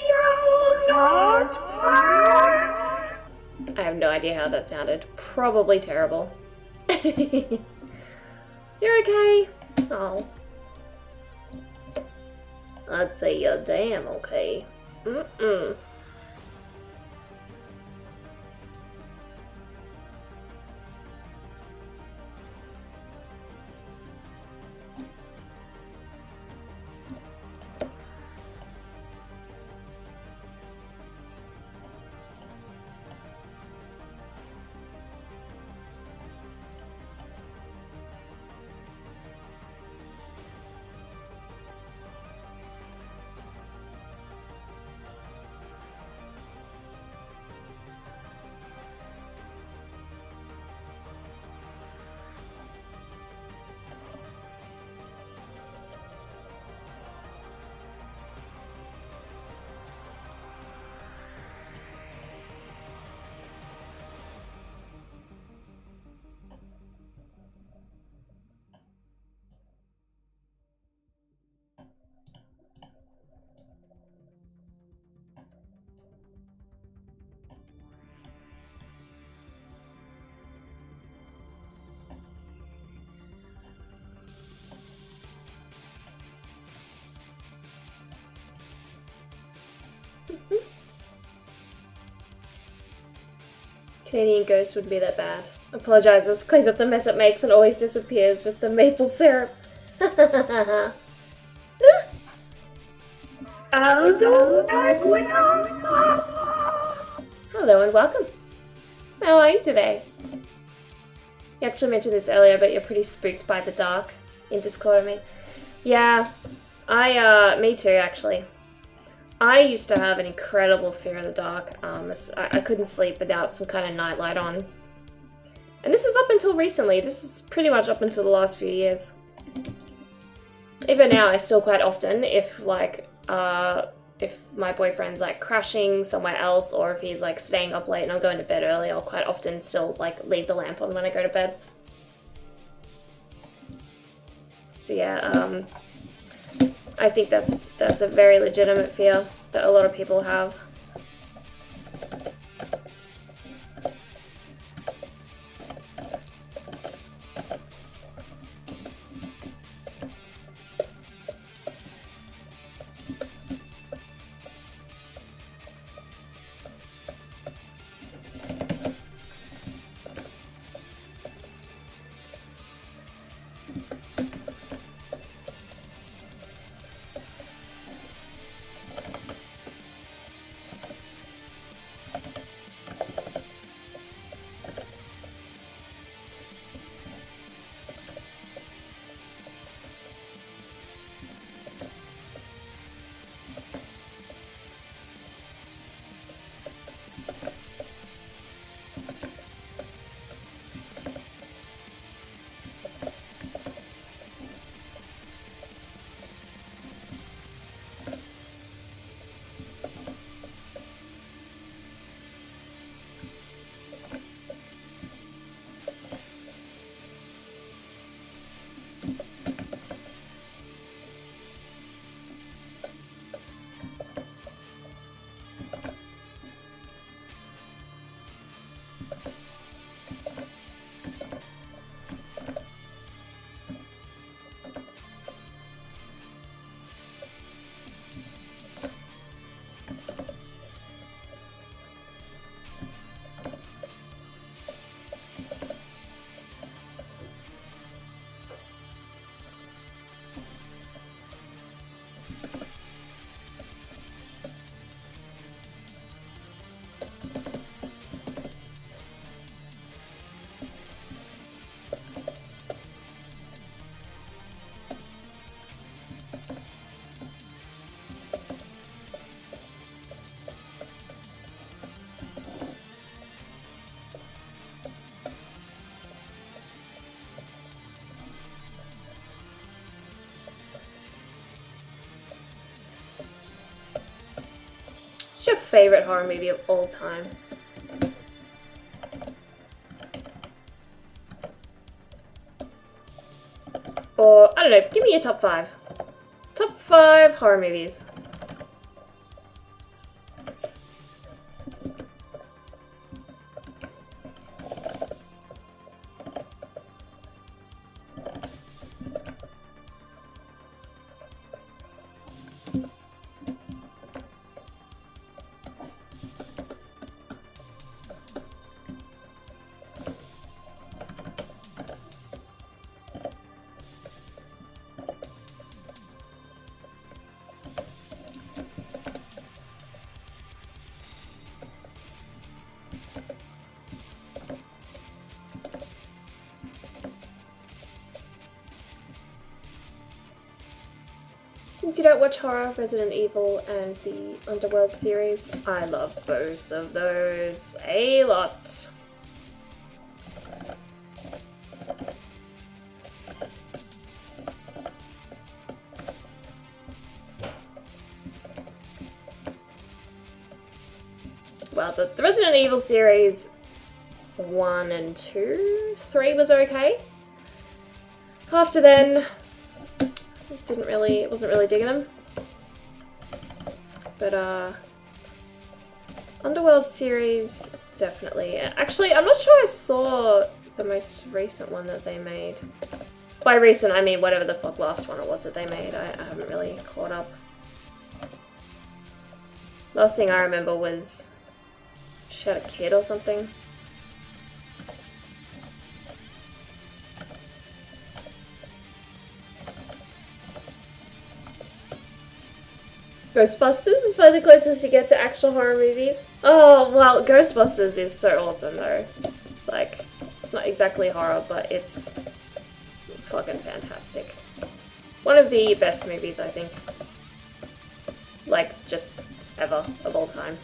shall not pass. I have no idea how that sounded. Probably terrible. You're okay? Oh. I'd say you're damn okay. Mm-mm. Canadian Ghost wouldn't be that bad. Apologizes, cleans up the mess it makes and always disappears with the maple syrup. Hello and welcome. How are you today? You actually mentioned this earlier, but you're pretty spooked by the dark in Discord, I mean. Yeah, me too, actually. I used to have an incredible fear of the dark. I couldn't sleep without some kind of nightlight on. And this is up until recently. This is pretty much up until the last few years. Even now, I still quite often, if my boyfriend's like crashing somewhere else, or if he's like staying up late and I'm going to bed early, I'll quite often still like leave the lamp on when I go to bed. So yeah, I think that's a very legitimate fear that a lot of people have. What's your favorite horror movie of all time? Or, I don't know, give me your top 5. Top 5 horror movies. Since you don't watch horror, Resident Evil and the Underworld series, I love both of those a lot. Well, the Resident Evil series 1 and 2, 3 was okay. After then, wasn't really digging them. But Underworld series, definitely. Actually, I'm not sure I saw the most recent one that they made. By recent, I mean whatever the fuck last one it was that they made. I haven't really caught up. Last thing I remember was she had a kid or something. Ghostbusters is probably the closest you get to actual horror movies. Oh, well, Ghostbusters is so awesome though. Like, it's not exactly horror, but it's fucking fantastic. One of the best movies, I think. Like, just ever, of all time.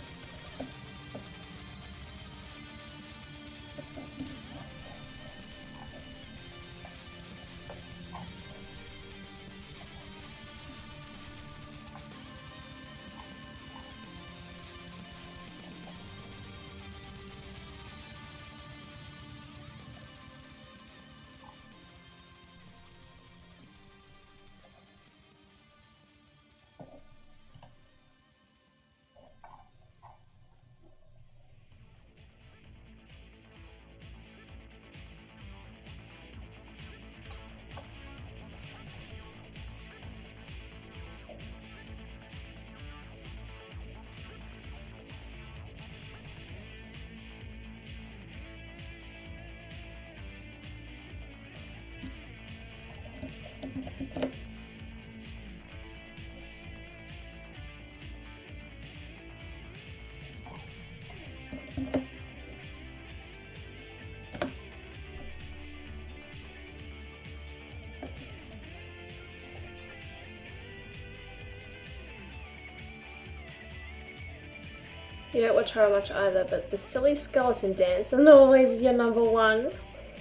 You don't watch horror much either, but the silly skeleton dance is always your number one.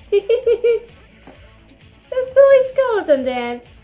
The silly skeleton dance.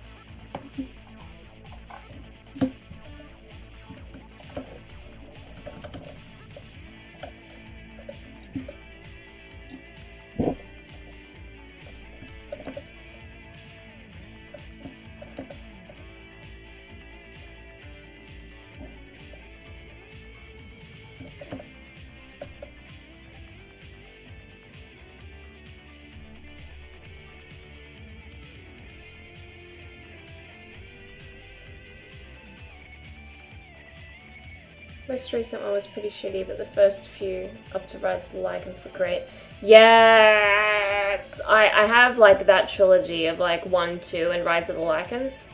Most recent one was pretty shitty, but the first few up to Rise of the Lycans were great. Yes! I have like that trilogy of like 1, 2 and Rise of the Lycans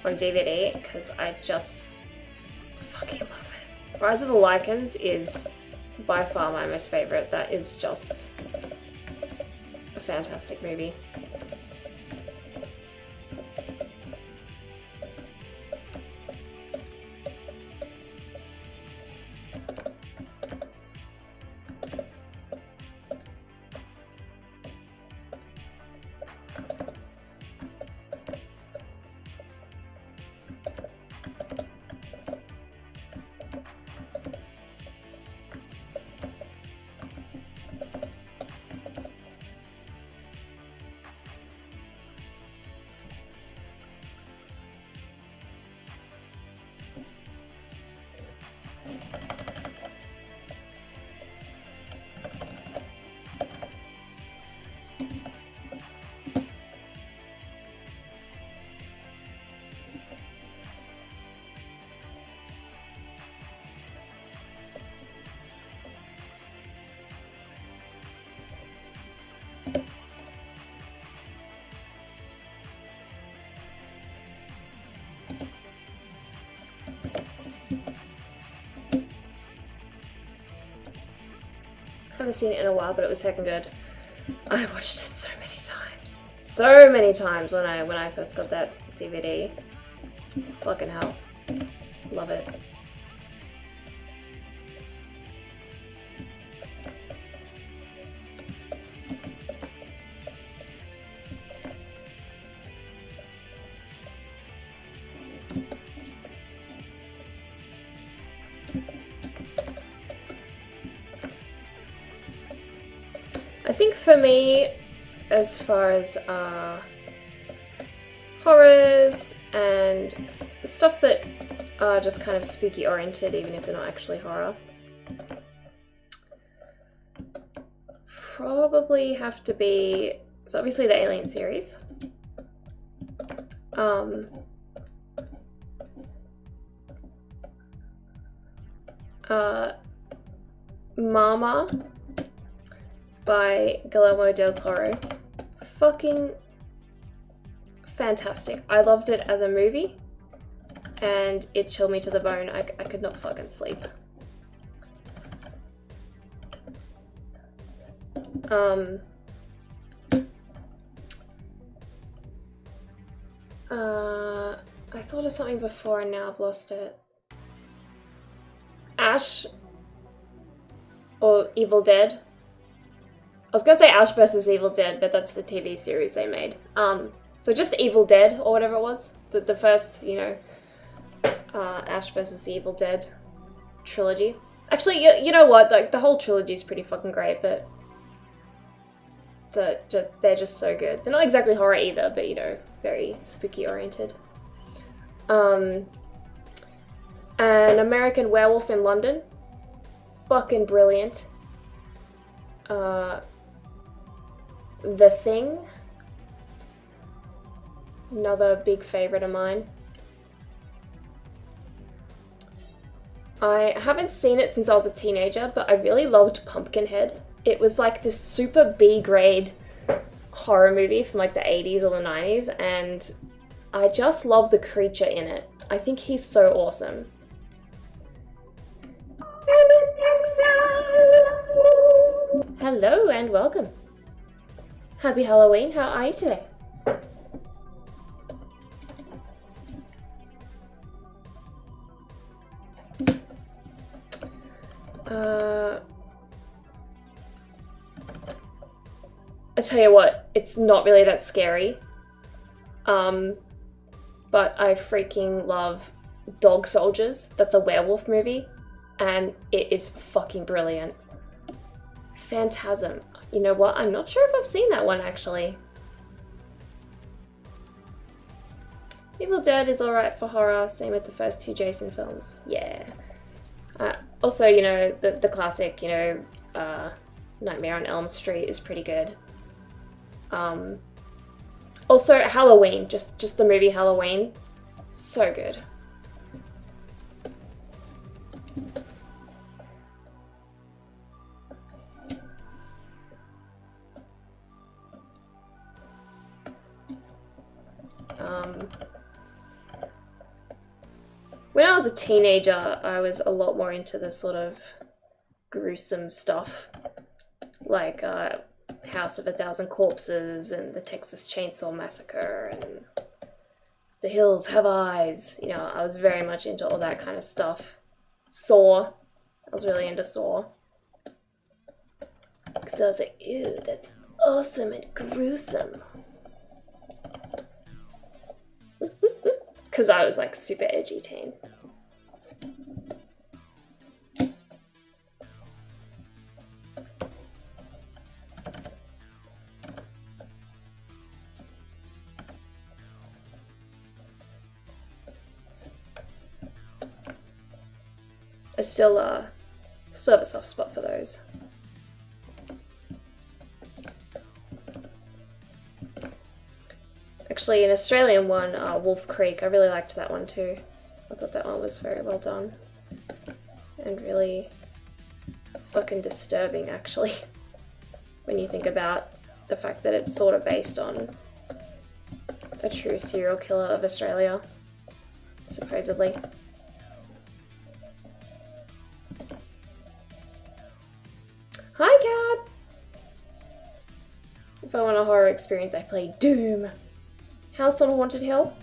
on DVD because I just fucking love it. Rise of the Lycans is by far my most favorite. That is just a fantastic movie. Haven't seen it in a while, but it was heckin' good. I watched it so many times. So many times when I first got that DVD. Fucking hell. Love it. I think for me, as far as horrors and stuff that are just kind of spooky oriented, even if they're not actually horror, probably have to be, so obviously the Alien series. Mama by Guillermo del Toro. Fucking fantastic. I loved it as a movie. and it chilled me to the bone. I could not fucking sleep. I thought of something before and now I've lost it. Ash or Evil Dead. I was gonna say Ash versus Evil Dead, but that's the TV series they made. So just Evil Dead or whatever it was. The first, you know, Ash versus the Evil Dead trilogy. Actually, you know what? Like the whole trilogy is pretty fucking great, but they're just so good. They're not exactly horror either, but you know, very spooky oriented. An American Werewolf in London. Fucking brilliant. The Thing. Another big favorite of mine. I haven't seen it since I was a teenager, but I really loved Pumpkinhead. It was like this super B-grade horror movie from like the 80s or the 90s, and I just love the creature in it. I think he's so awesome. I'm in Texas! Hello and welcome. Happy Halloween, how are you today? I tell you what, it's not really that scary. But I freaking love Dog Soldiers. That's a werewolf movie, and it is fucking brilliant. Phantasm. You know what? I'm not sure if I've seen that one actually. Evil Dead is alright for horror, same with the first two Jason films. Yeah. Also, you know, the classic, you know, Nightmare on Elm Street is pretty good. Also, Halloween, just the movie Halloween, so good. When I was a teenager, I was a lot more into the sort of gruesome stuff, like House of a Thousand Corpses and the Texas Chainsaw Massacre and The Hills Have Eyes. You know, I was very much into all that kind of stuff. Saw. I was really into Saw. Because I was like, ew, that's awesome and gruesome. Because I was like super edgy teen. I still have a soft spot for those. Actually, an Australian one, Wolf Creek, I really liked that one too. I thought that one was very well done. And really fucking disturbing, actually. When you think about the fact that it's sort of based on a true serial killer of Australia, supposedly. Hi, Cat! If I want a horror experience, I play Doom. House on Haunted Hill?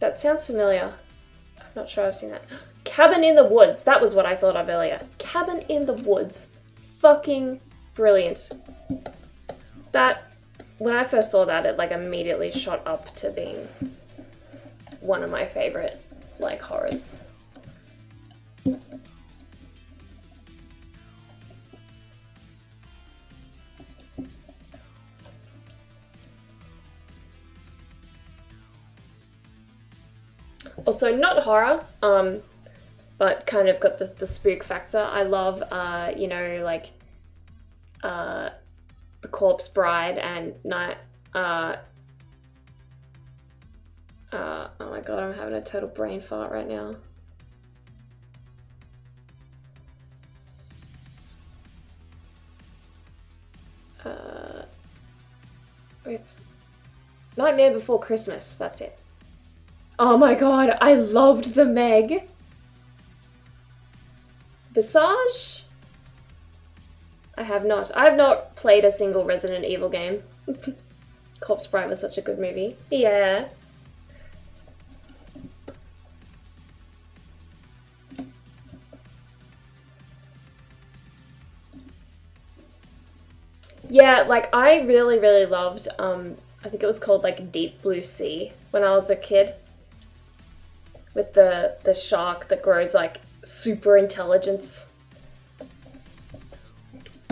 That sounds familiar. I'm not sure I've seen that. Cabin in the Woods. That was what I thought of earlier. Cabin in the Woods. Fucking brilliant. That, when I first saw that, it like immediately shot up to being one of my favorite, like, horrors. Also, not horror, but kind of got the spook factor. I love, you know, like, The Corpse Bride and Night, oh my god, I'm having a total brain fart right now. With Nightmare Before Christmas, that's it. Oh my god, I loved the Meg. Visage? I have not. I have not played a single Resident Evil game. Corpse Bride was such a good movie. Yeah. Yeah, like I really, really loved, I think it was called like Deep Blue Sea when I was a kid. With the shark that grows like super intelligence.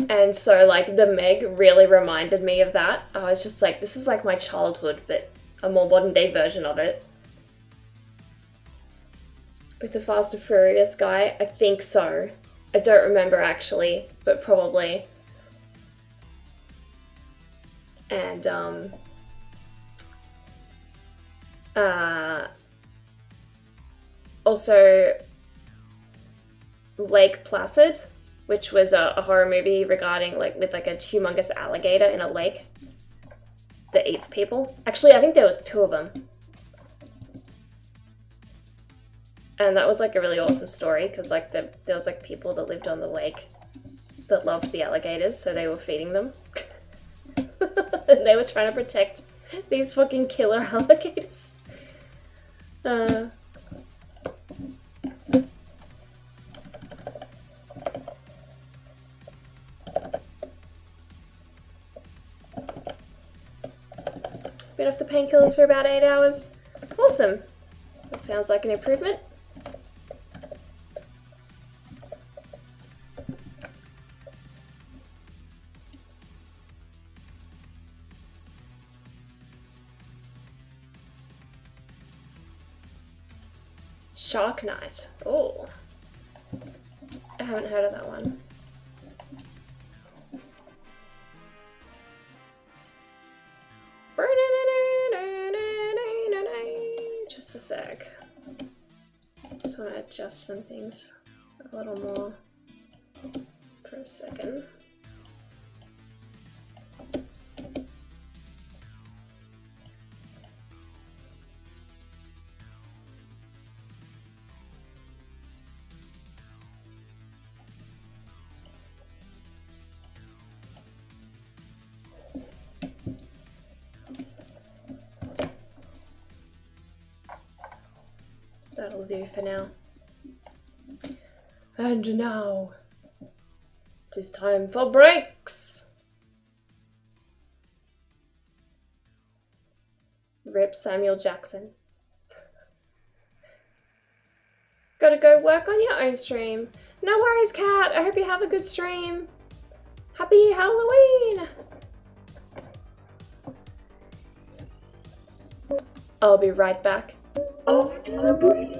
And so like the Meg really reminded me of that. I was just like, this is like my childhood, but a more modern day version of it. With the Fast and Furious guy, I think so. I don't remember actually, but probably. And also Lake Placid, which was a horror movie regarding like with like a humongous alligator in a lake that eats people. Actually, I think there was 2 of them. And that was like a really awesome story because like there was like people that lived on the lake that loved the alligators, so they were feeding them. And they were trying to protect these fucking killer alligators. Been off the painkillers for about 8 hours. Awesome. That sounds like an improvement. Shark Night. Oh. I haven't heard of that one. Just a sec. Just want to adjust some things a little more for a second. That'll do for now. And now, it is time for breaks! Rip Samuel Jackson. Gotta go work on your own stream. No worries, Kat. I hope you have a good stream. Happy Halloween! I'll be right back. Off to the break.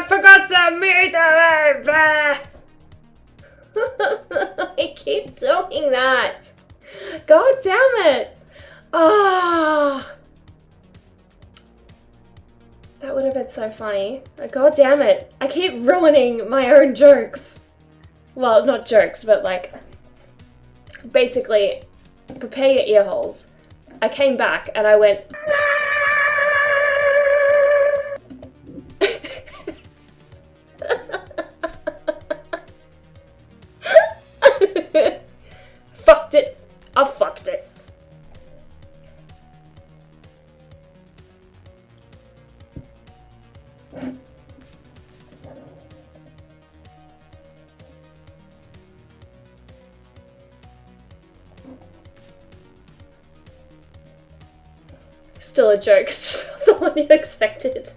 forgot to mute I keep doing that. God damn it. Ah. That would have been so funny. God damn it. I keep ruining my own jokes. Well, not jokes, but like, basically, prepare your ear holes. I came back and I went, fucked it. I fucked it. Still a joke, the one you expected.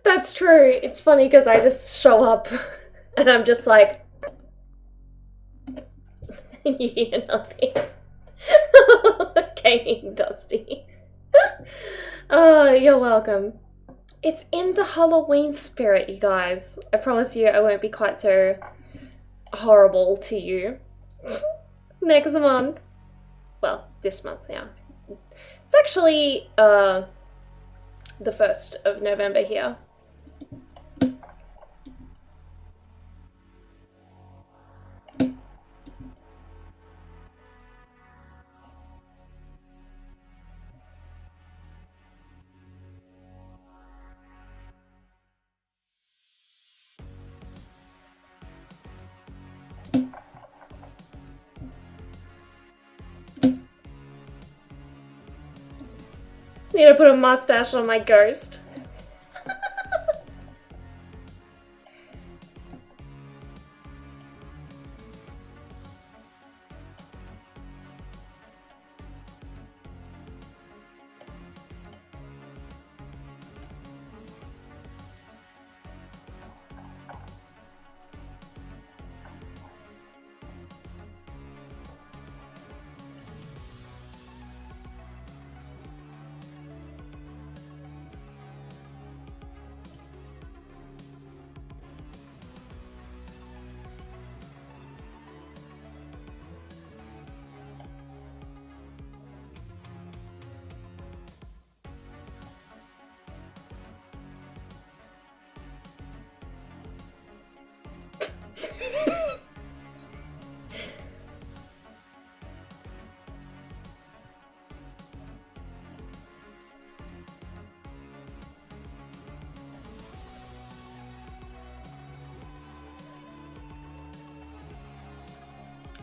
That's true. It's funny because I just show up and I'm just like, and you hear nothing. Gaming Dusty. Oh, you're welcome. It's in the Halloween spirit, you guys. I promise you I won't be quite so horrible to you next month. Well, this month now. It's actually the 1st of November here. Need to put a mustache on my ghost.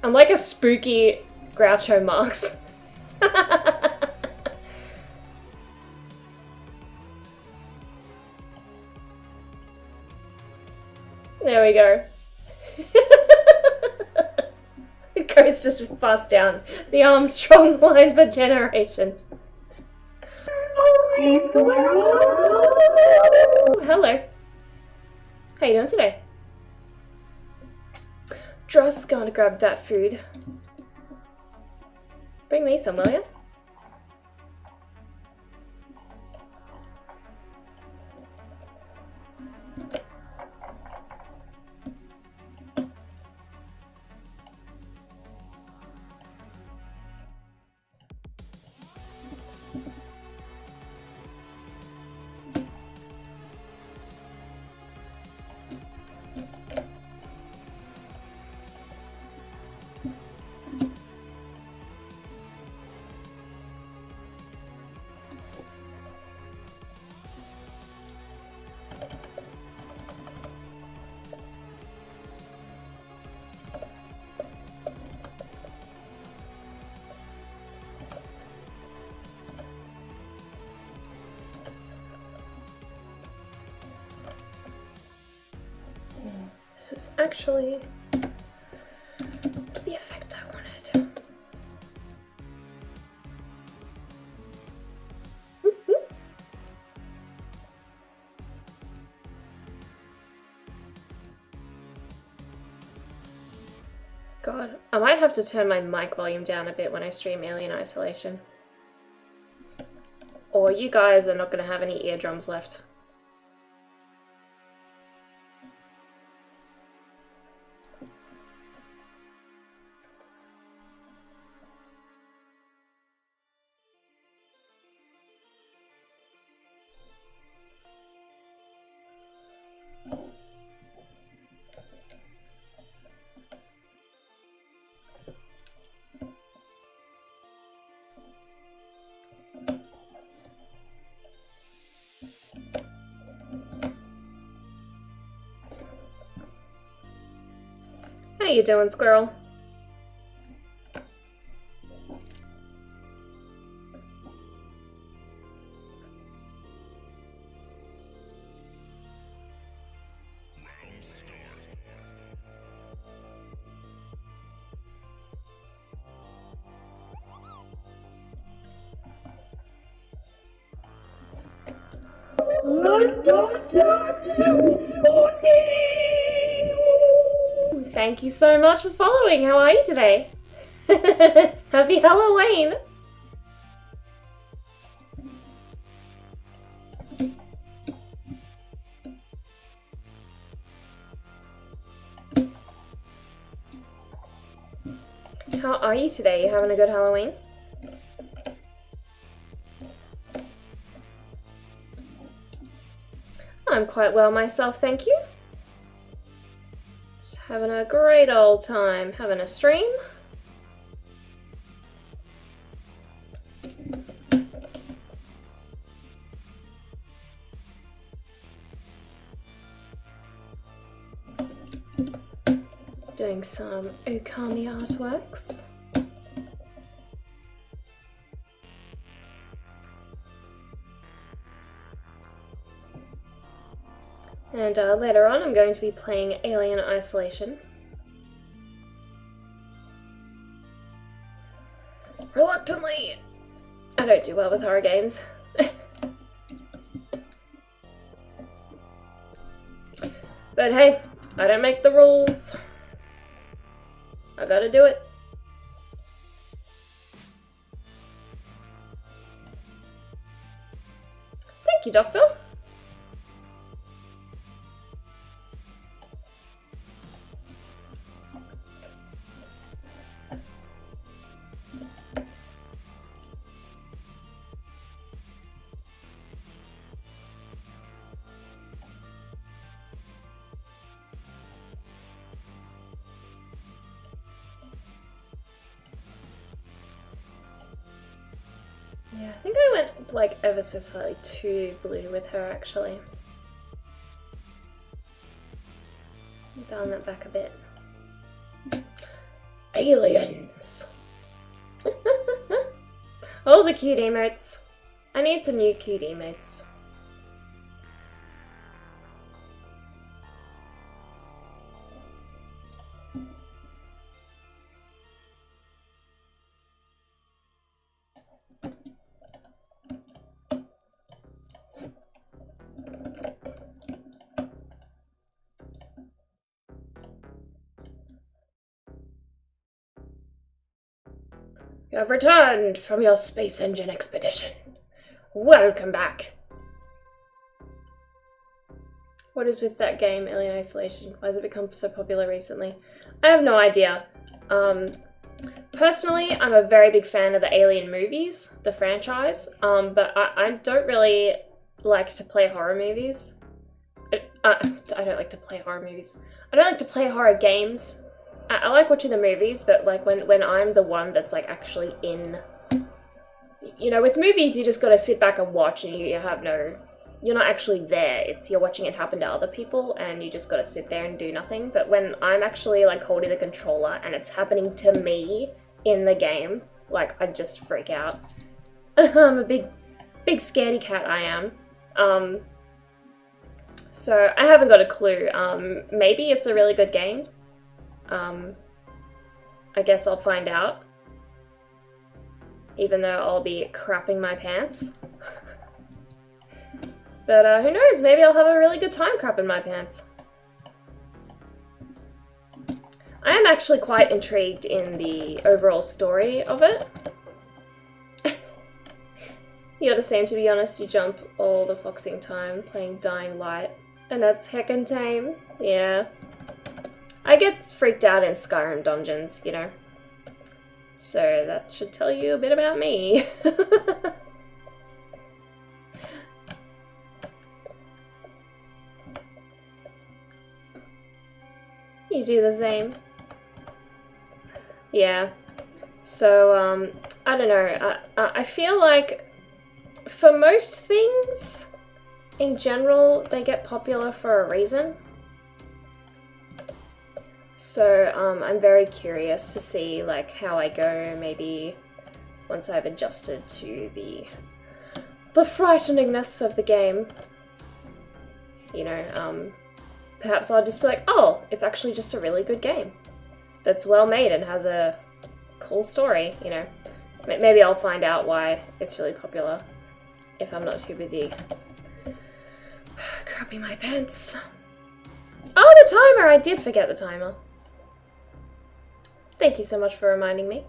I'm like a spooky Groucho Marx. There we go. The ghost just passed down the Armstrong line for generations. Hello. How you doing today? Just going to grab that food. Bring me some, will ya? This is actually the effect I wanted. God, I might have to turn my mic volume down a bit when I stream Alien Isolation. Or you guys are not going to have any eardrums left. How you doing, squirrel? Thank you so much for following. How are you today? Happy Halloween! How are you today? You having a good Halloween? I'm quite well myself, thank you. Just having a great old time having a stream. Doing some Okami artworks. And later on I'm going to be playing Alien Isolation. Reluctantly, I don't do well with horror games. But hey, I don't make the rules. I gotta do it. Thank you, Doctor. Yeah, I think I went like ever so slightly too blue with her actually. Dial that back a bit. Aliens! All the cute emotes. I need some new cute emotes. You have returned from your space engine expedition. Welcome back. What is with that game, Alien Isolation? Why has it become so popular recently? I have no idea. Personally, I'm a very big fan of the Alien movies, the franchise, but I don't really like to play horror movies. I don't like to play horror movies. I don't like to play horror games. I like watching the movies, but like when I'm the one that's like actually in, you know, with movies you just gotta sit back and watch and you have no, you're not actually there. It's you're watching it happen to other people and you just gotta sit there and do nothing. But when I'm actually like holding the controller and it's happening to me in the game, like I just freak out. I'm a big scaredy cat, I am. So I haven't got a clue. Maybe it's a really good game. I guess I'll find out. Even though I'll be crapping my pants. But who knows, maybe I'll have a really good time crapping my pants. I am actually quite intrigued in the overall story of it. You're the same, to be honest. You jump all the foxing time playing Dying Light, and that's heckin' tame. Yeah. I get freaked out in Skyrim dungeons, you know. So that should tell you a bit about me. You do the same. Yeah. So, I don't know. I feel like for most things, in general, they get popular for a reason. So, I'm very curious to see, like, how I go, maybe once I've adjusted to the frighteningness of the game. You know, perhaps I'll just be like, oh, it's actually just a really good game that's well made and has a cool story, you know. Maybe I'll find out why it's really popular if I'm not too busy crapping my pants. Oh, the timer! I did forget the timer. Thank you so much for reminding me.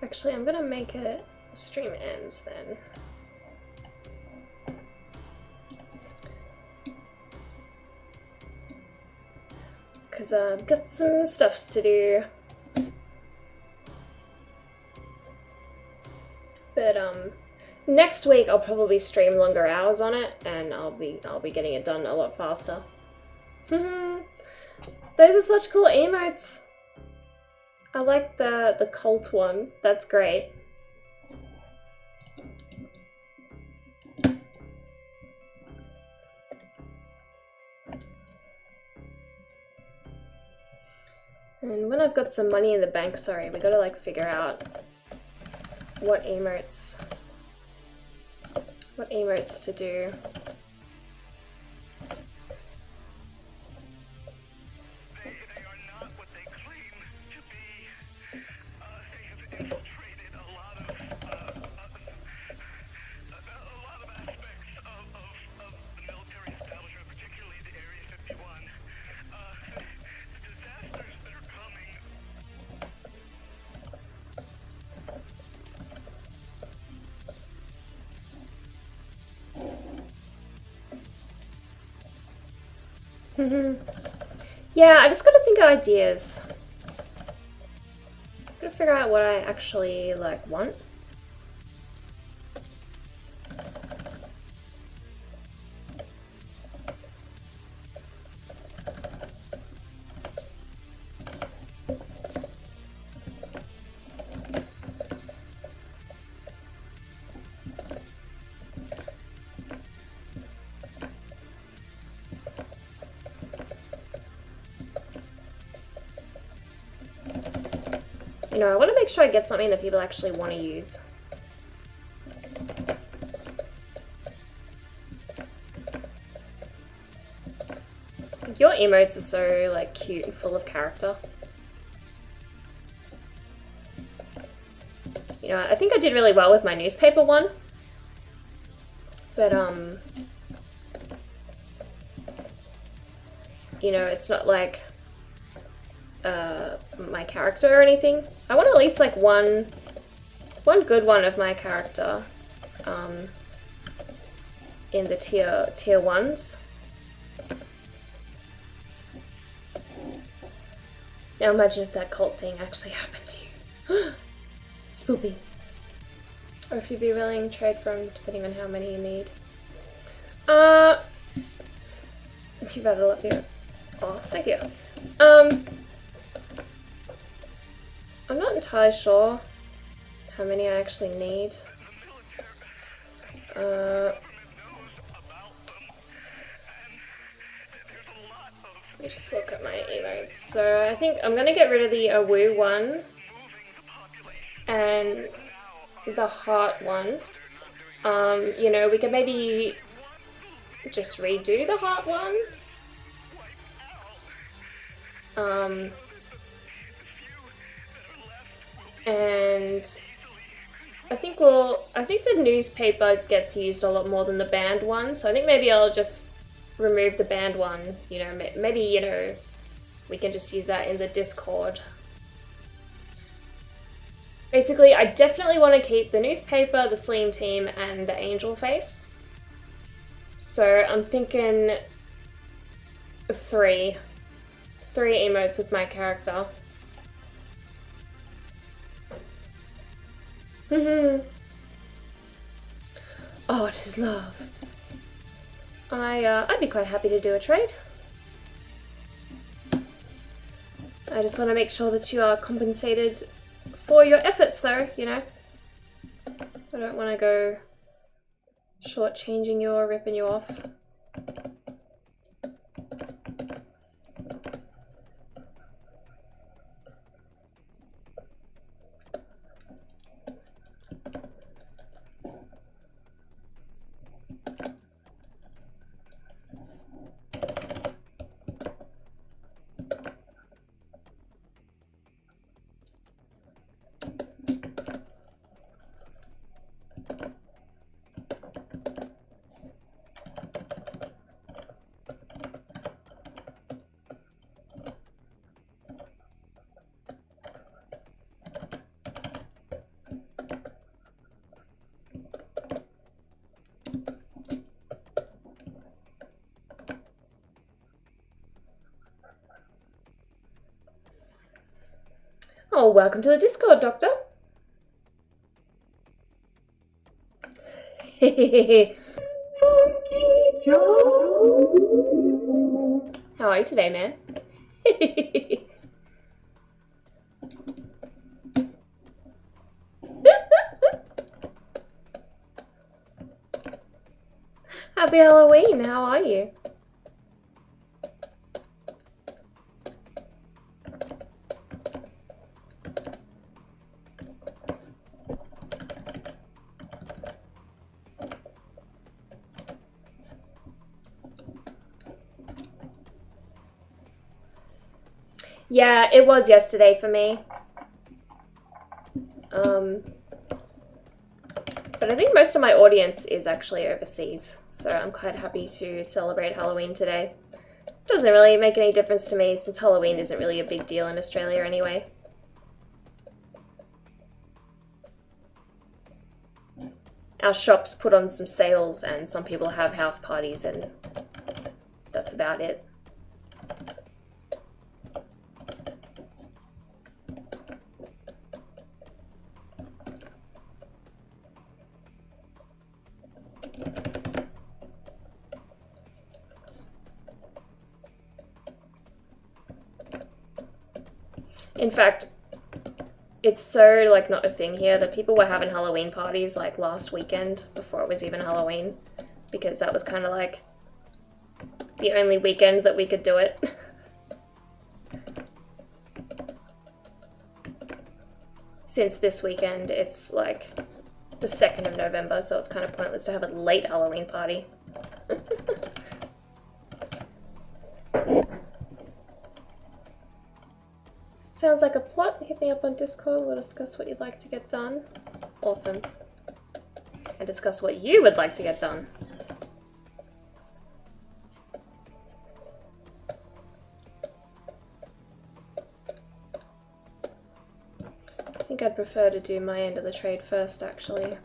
Actually, I'm gonna make it stream ends then. Because I've got some stuffs to do. But next week I'll probably stream longer hours on it, and I'll be getting it done a lot faster. Those are such cool emotes. I like the cult one. That's great. And when I've got some money in the bank, sorry, we gotta like figure out what emotes to do. Yeah, I just gotta think of ideas. Gotta figure out what I actually like want. You know, I want to make sure I get something that people actually want to use. Your emotes are so, like, cute and full of character. You know, I think I did really well with my newspaper one. But, you know, it's not like my character or anything. I want at least like one good one of my character in the tier ones. Now imagine if that cult thing actually happened to you. Spoopy. Or if you'd be willing to trade from, depending on how many you need. If you'd rather let me. Oh, thank you. I'm not entirely sure how many I actually need. Let me just look at my emotes. So I think I'm gonna get rid of the Awoo one and the heart one. You know, we could maybe just redo the heart one. And I think the newspaper gets used a lot more than the band one, so I think maybe I'll just remove the band one, you know, maybe, you know, we can just use that in the Discord. Basically, I definitely want to keep the newspaper, the Slim team, and the angel face. So I'm thinking three emotes with my character. Oh, it is love. I'd be quite happy to do a trade. I just want to make sure that you are compensated for your efforts, though, you know? I don't want to go shortchanging you or ripping you off. Oh, welcome to the Discord, Doctor. Funky Joe. How are you today, man? Happy Halloween, how are you? Yeah, it was yesterday for me. But I think most of my audience is actually overseas, so I'm quite happy to celebrate Halloween today. Doesn't really make any difference to me since Halloween isn't really a big deal in Australia anyway. Our shops put on some sales and some people have house parties and that's about it. In fact, it's so, like, not a thing here that people were having Halloween parties, like, last weekend before it was even Halloween, because that was kind of, like, the only weekend that we could do it. Since this weekend, it's, like, the 2nd of November, so it's kind of pointless to have a late Halloween party. Sounds like a plot. Hit me up on Discord. We'll discuss what you'd like to get done. Awesome. And discuss what you would like to get done. I think I'd prefer to do my end of the trade first, actually.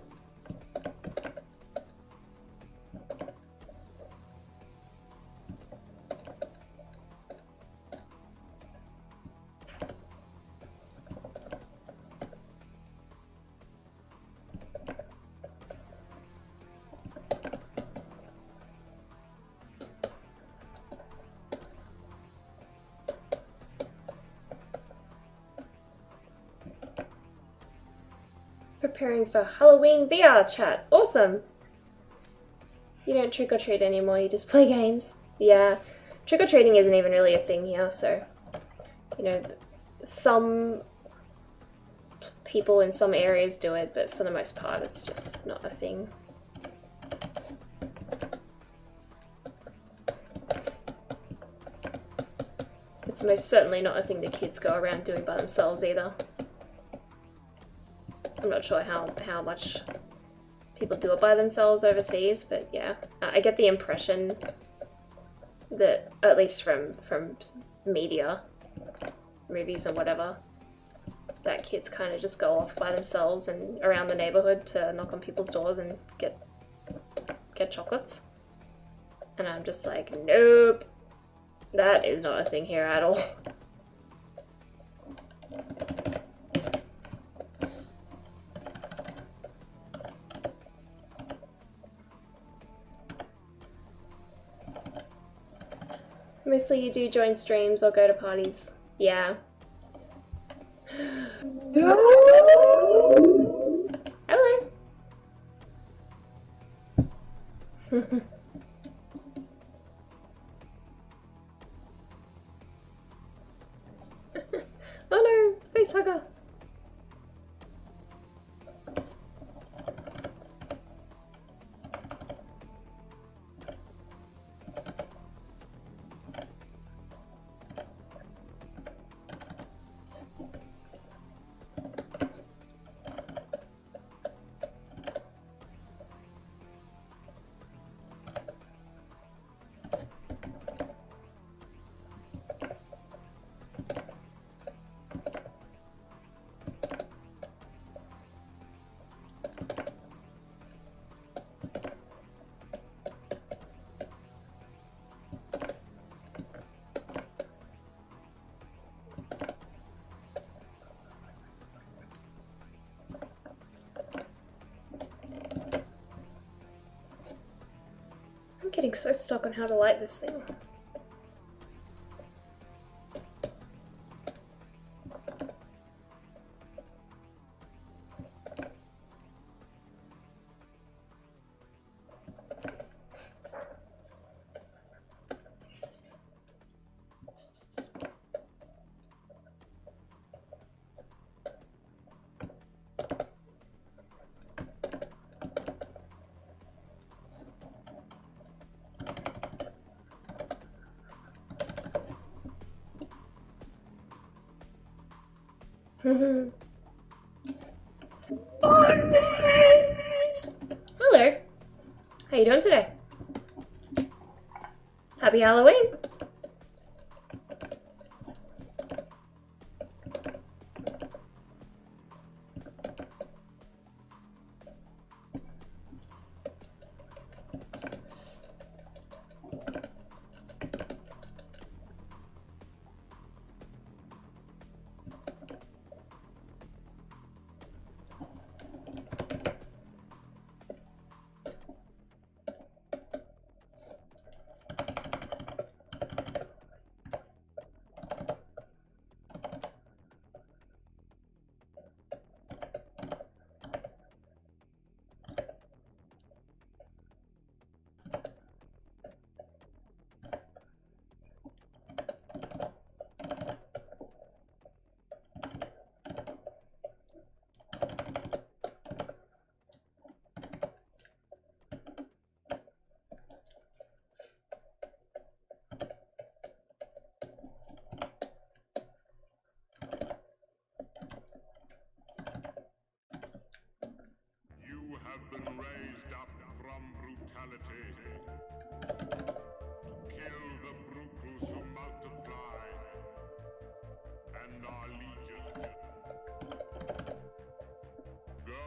Preparing for Halloween VR chat. Awesome! You don't trick-or-treat anymore, you just play games. Yeah, trick-or-treating isn't even really a thing here, so... You know, some people in some areas do it, but for the most part it's just not a thing. It's most certainly not a thing the kids go around doing by themselves either. I'm not sure how much people do it by themselves overseas, but yeah, I get the impression that, at least from media, movies and whatever, that kids kind of just go off by themselves and around the neighborhood to knock on people's doors and get chocolates. And I'm just like, nope, that is not a thing here at all. Mostly you do join streams or go to parties. Yeah. Hello. Oh no, face hugger. I'm getting so stuck on how to light this thing. Hello. How you doing today? Happy Halloween. You have been raised up from brutality. Kill the brutals who multiply and are legion. Go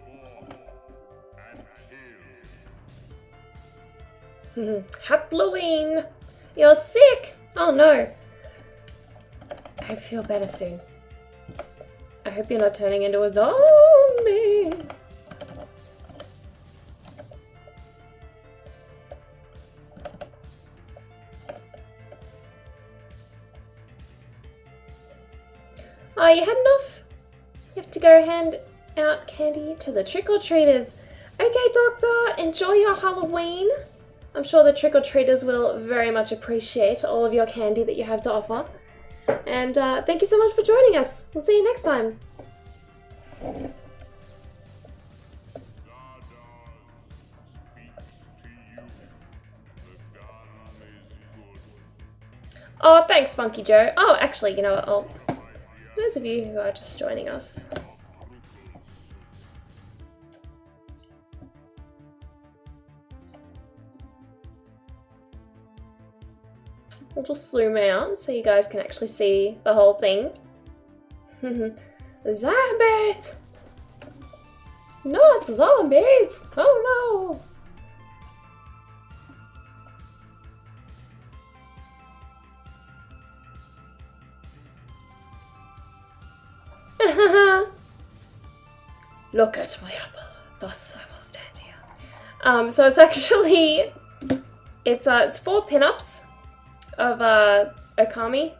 forth and kill. Halloween. You're sick. Oh no. I hope you feel better soon. I hope you're not turning into a zombie. Oh, you had enough? You have to go hand out candy to the trick-or-treaters. Okay, Doctor, enjoy your Halloween. I'm sure the trick-or-treaters will very much appreciate all of your candy that you have to offer. And thank you so much for joining us. We'll see you next time. Oh, thanks, Funky Joe. Oh, actually, you know what? For those of you who are just joining us. We'll just zoom out so you guys can actually see the whole thing. Zombies! Not zombies! Oh no! Look at my apple, thus I will stand here. So it's actually, it's 4 pinups of Okami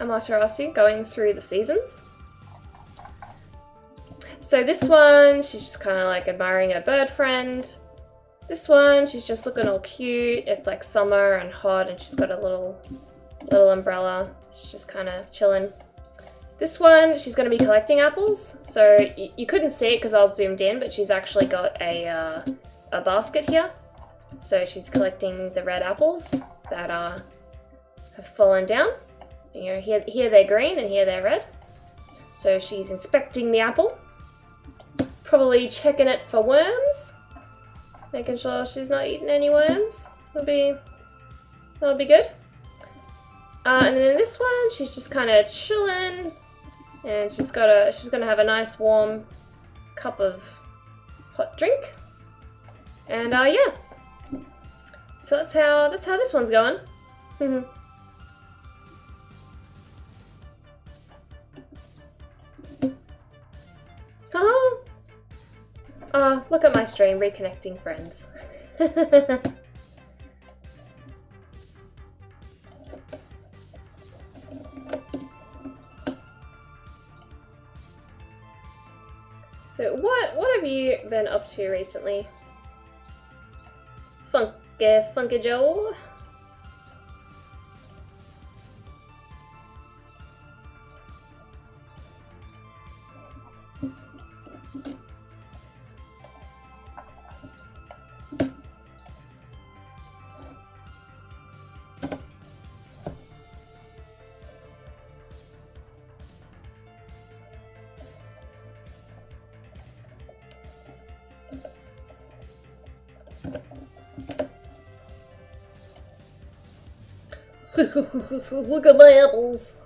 Amaterasu going through the seasons. So this one, she's just kind of like admiring her bird friend. This one, she's just looking all cute. It's like summer and hot, and she's got a little umbrella. She's just kind of chilling. This one, she's going to be collecting apples. So you couldn't see it because I was zoomed in, but she's actually got a basket here. So she's collecting the red apples that have fallen down. You know, here they're green and here they're red. So she's inspecting the apple. Probably checking it for worms. Making sure she's not eating any worms. That'll be good. And then this one, she's just kind of chilling, and she's gonna have a nice warm cup of hot drink. And yeah. So that's how this one's going. Look at my stream, reconnecting friends. So what have you been up to recently? Funky Joe? Look at my apples.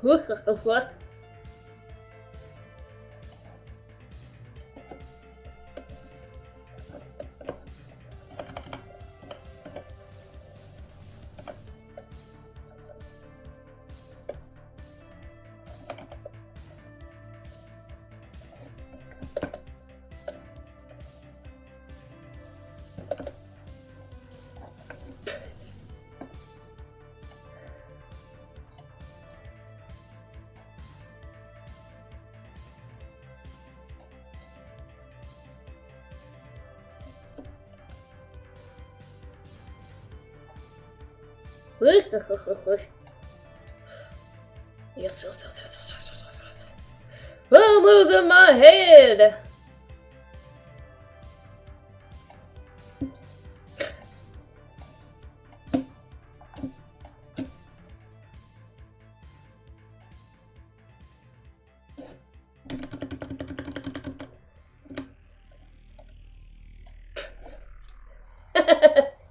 Yes. I'm losing my head.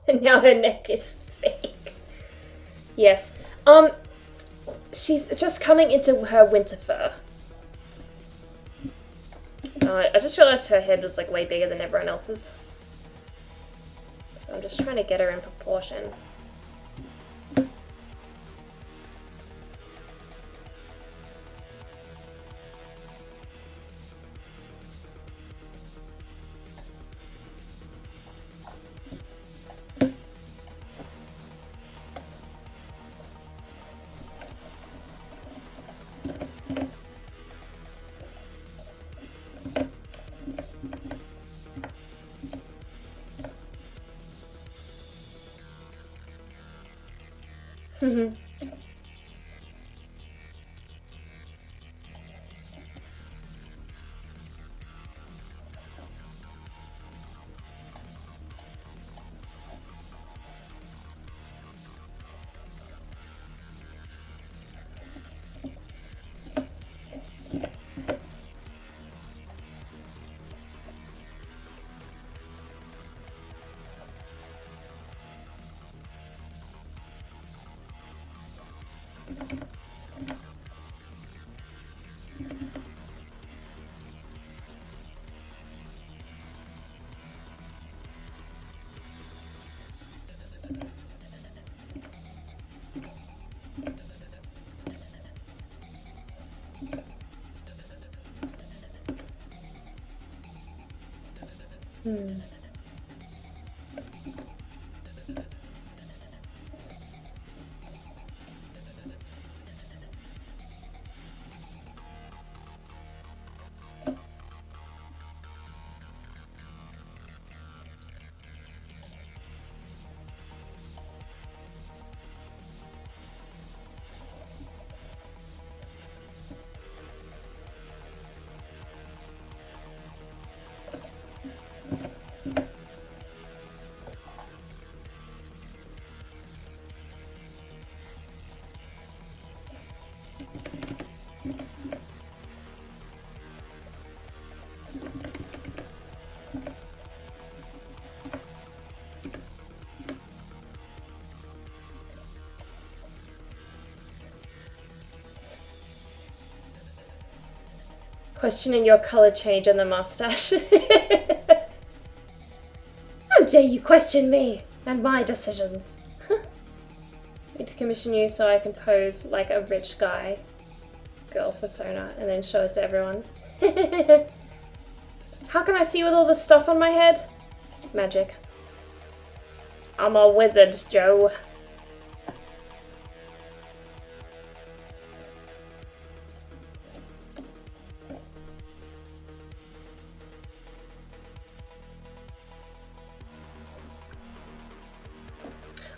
And now her neck is fake. Yes. She's just coming into her winter fur. I just realized her head was like way bigger than everyone else's. So I'm just trying to get her in proportion. Questioning your color change and the mustache. How dare you question me and my decisions? Need to commission you so I can pose like a rich guy girl persona and then show it to everyone. How can I see with all this stuff on my head? Magic. I'm a wizard, Joe.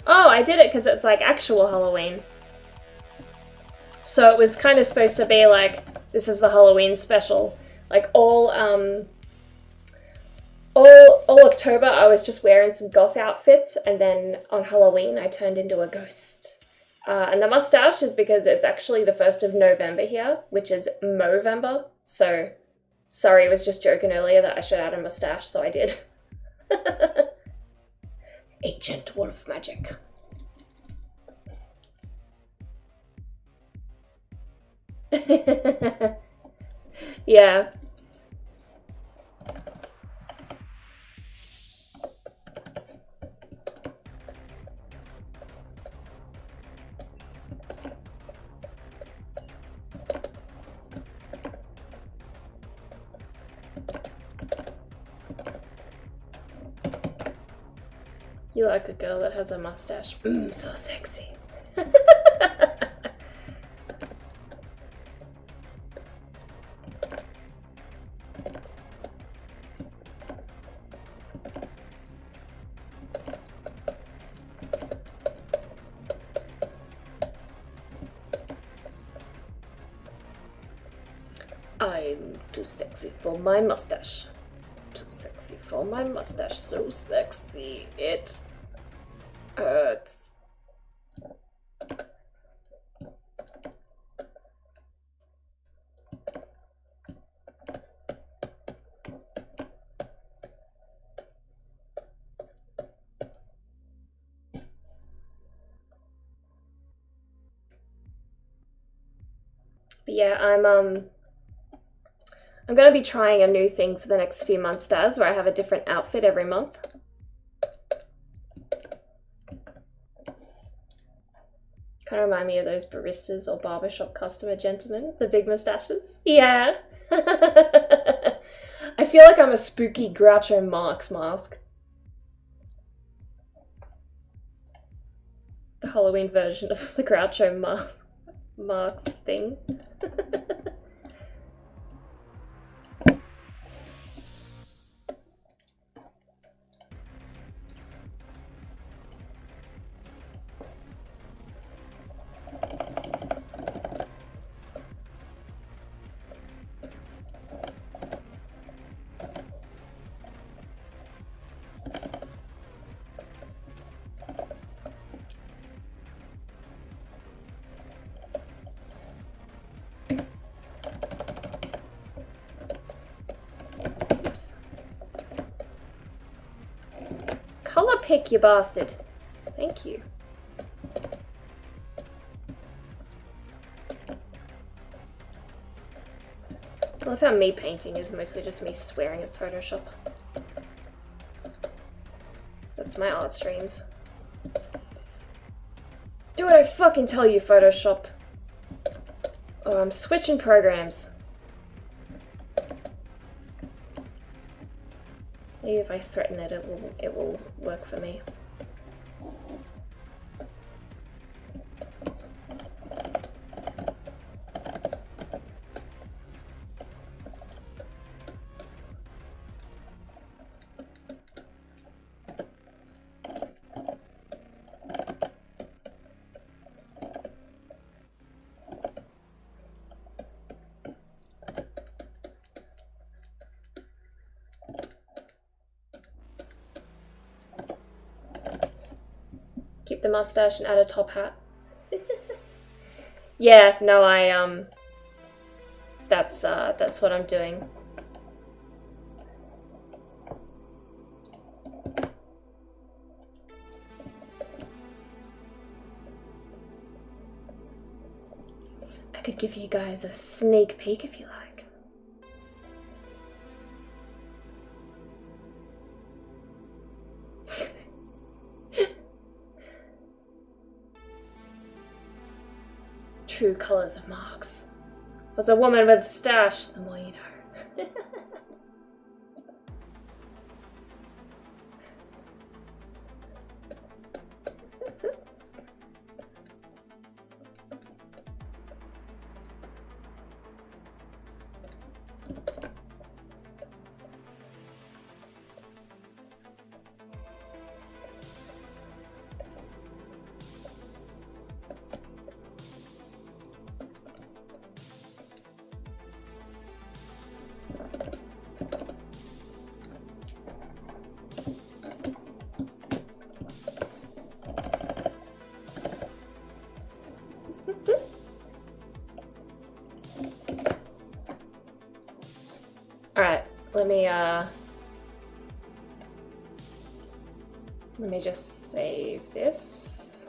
Oh, I did it because it's like actual Halloween. So it was kind of supposed to be like, this is the Halloween special. Like all October I was just wearing some goth outfits, and then on Halloween I turned into a ghost. And the mustache is because it's actually the 1st of November here, which is Movember. So, sorry, I was just joking earlier that I should add a mustache, so I did. Ancient wolf magic. Yeah. You like a girl that has a mustache. So sexy. I'm too sexy for my mustache. Too sexy for my mustache. So sexy. It hurts. But yeah, I'm gonna be trying a new thing for the next few months, Daz, where I have a different outfit every month. Kind of remind me of those baristas or barbershop customer gentlemen with the big mustaches. Yeah. I feel like I'm a spooky Groucho Marx mask. The Halloween version of the Groucho Marx thing. Color pick, you bastard. Thank you. I love how me painting is mostly just me swearing at Photoshop. That's my art streams. Do what I fucking tell you, Photoshop. Oh, I'm switching programs. Maybe if I threaten it, it will work for me. Keep the mustache and add a top hat. Yeah, no, that's what I'm doing. I could give you guys a sneak peek if you like. True colors of Marx. Was a woman with a stash, the more you know. Alright, let me just save this.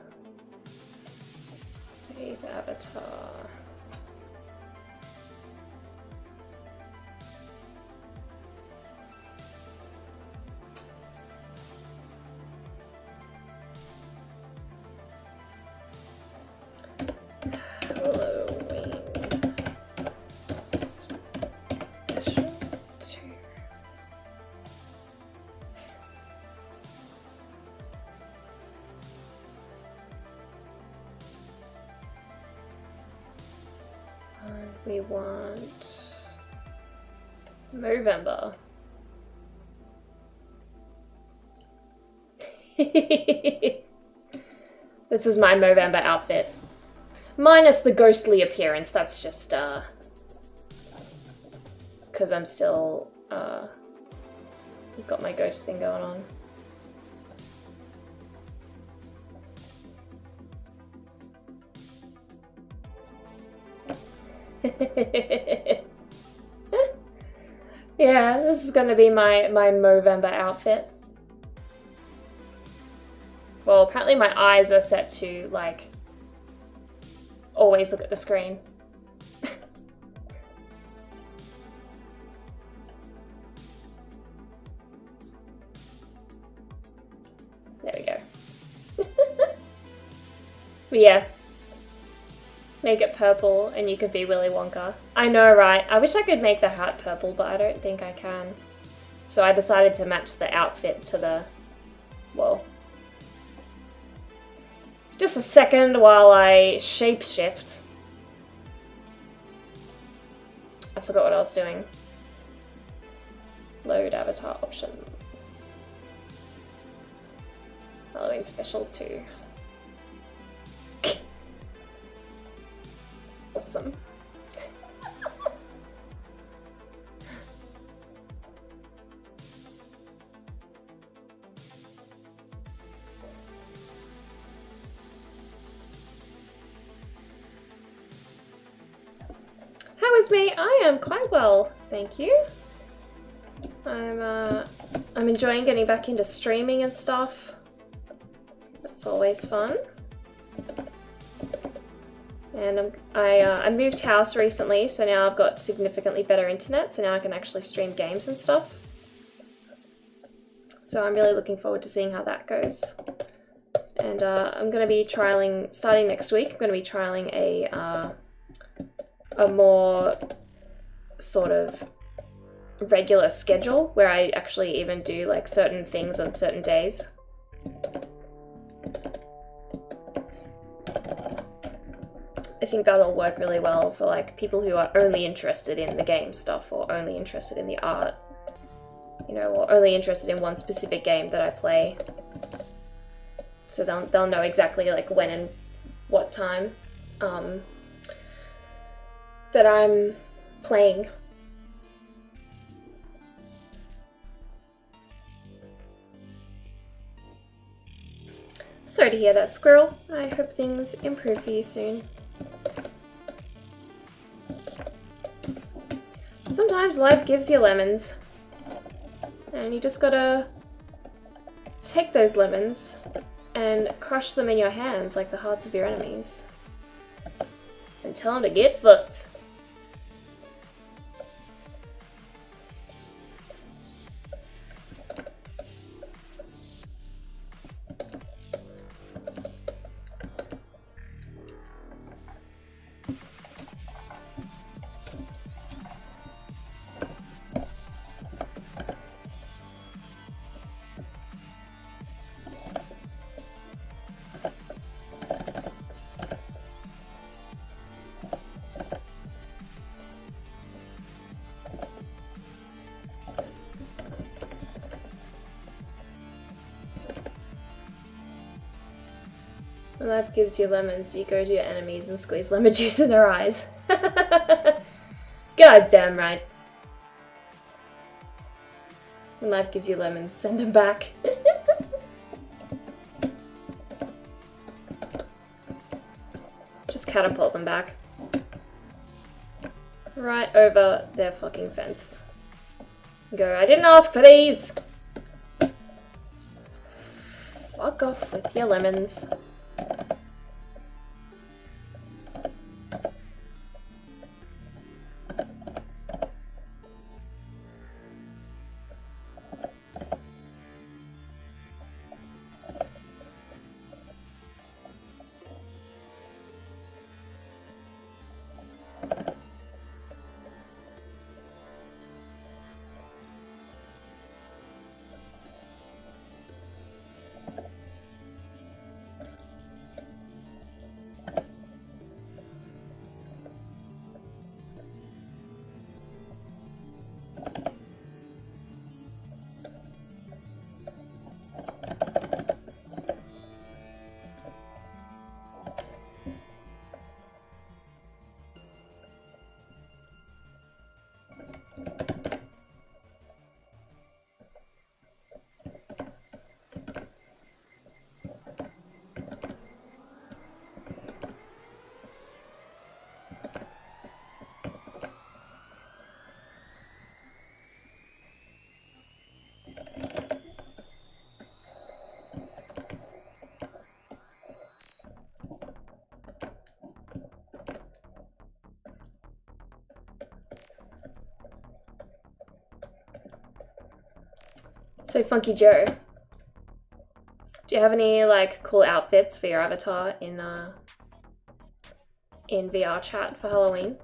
Save avatar. We want November. This is my Movember outfit. Minus the ghostly appearance, that's just because I'm still got my ghost thing going on. Yeah, this is gonna be my Movember outfit. Well, apparently my eyes are set to, like, always look at the screen. There we go. But yeah. Make it purple and you could be Willy Wonka. I know, right? I wish I could make the hat purple, but I don't think I can. So I decided to match the outfit to the... well... Just a second while I shapeshift. I forgot what I was doing. Load avatar options. Halloween special 2. Awesome. How is me? I am quite well, thank you. I'm enjoying getting back into streaming and stuff. That's always fun. And I moved house recently, so now I've got significantly better internet, so now I can actually stream games and stuff. So I'm really looking forward to seeing how that goes. And I'm going to be trialing, starting next week, I'm going to be trialing a more sort of regular schedule where I actually even do like certain things on certain days. I think that'll work really well for like people who are only interested in the game stuff or only interested in the art, you know, or only interested in one specific game that I play. So they'll know exactly like when and what time that I'm playing. Sorry to hear that, Squirrel. I hope things improve for you soon. Sometimes life gives you lemons, and you just gotta take those lemons and crush them in your hands like the hearts of your enemies and tell them to get fucked. When life gives you lemons, you go to your enemies and squeeze lemon juice in their eyes. God damn right. When life gives you lemons, send them back. Just catapult them back. Right over their fucking fence. Go, I didn't ask for these! Fuck off with your lemons. So Funky Joe, do you have any like cool outfits for your avatar in VR chat for Halloween?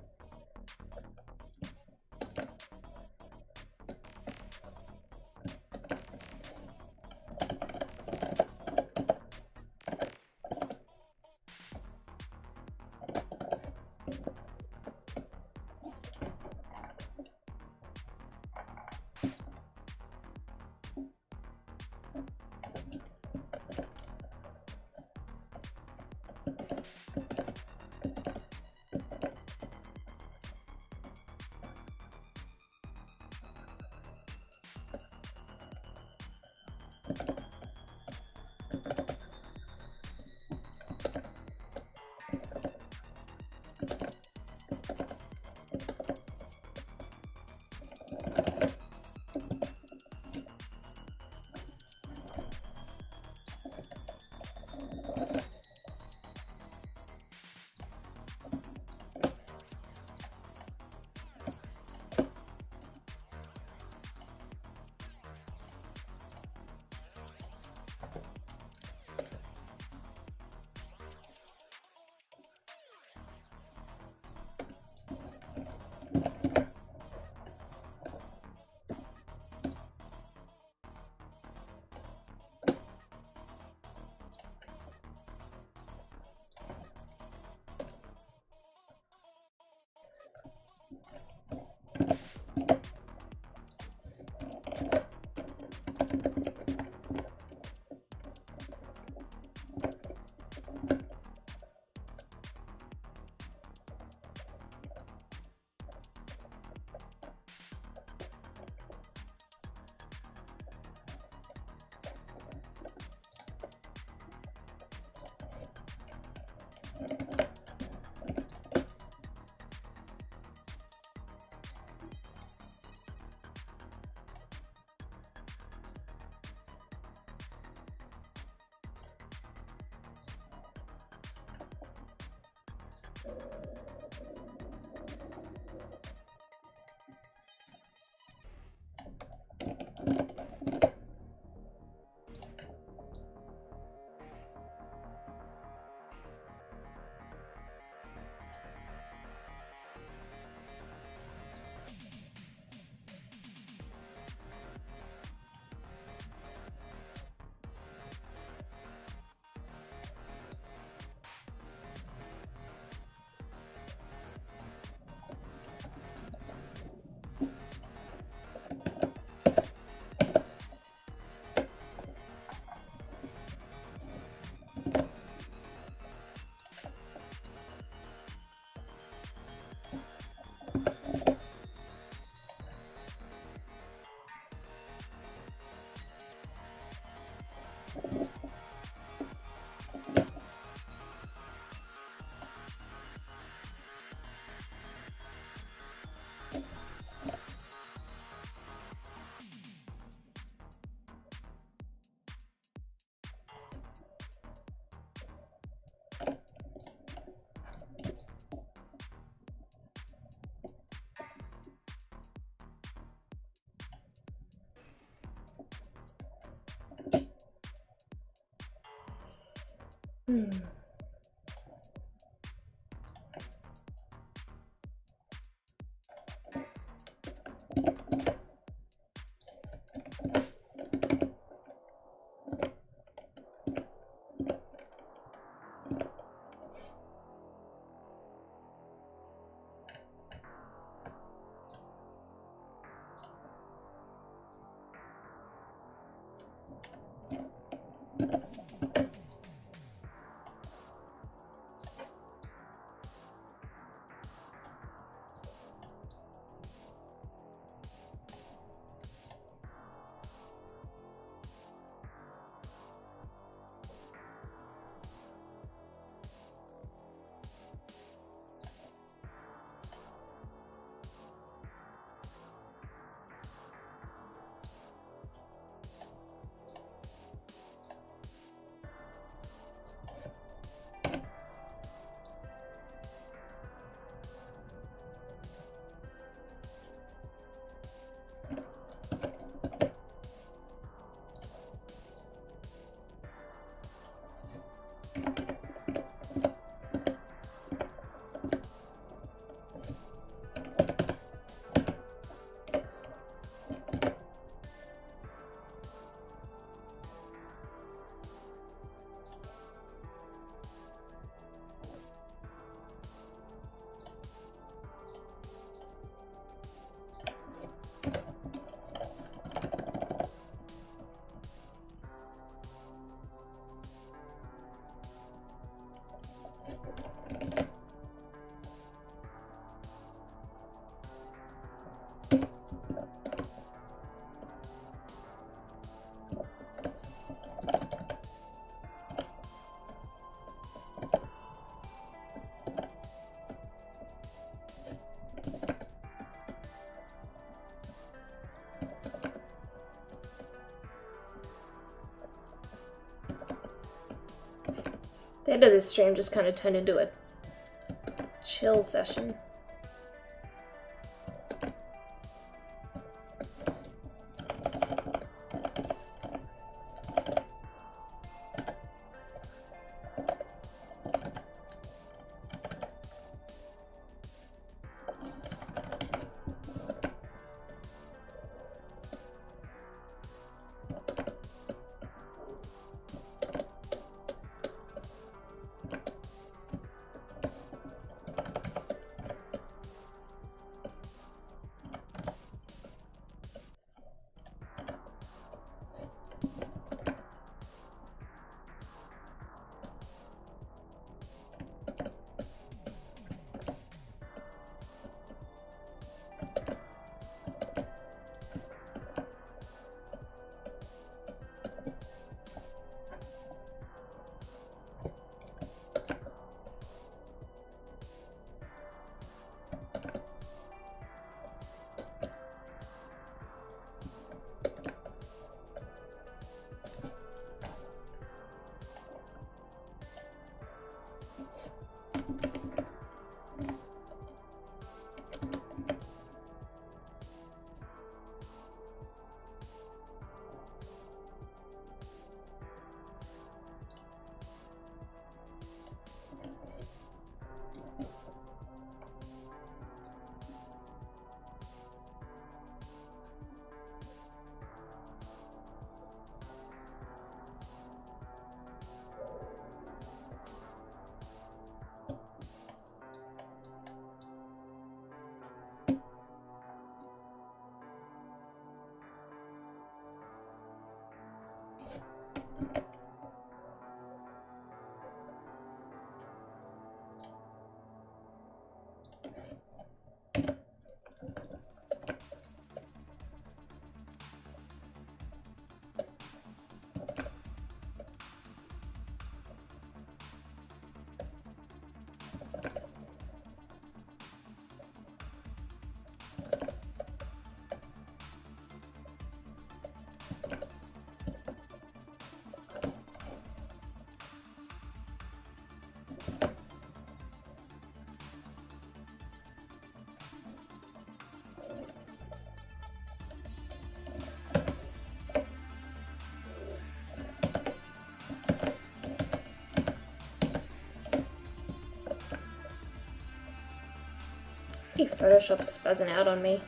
The end of this stream just kind of turned into a chill session. Photoshop's buzzing out on me.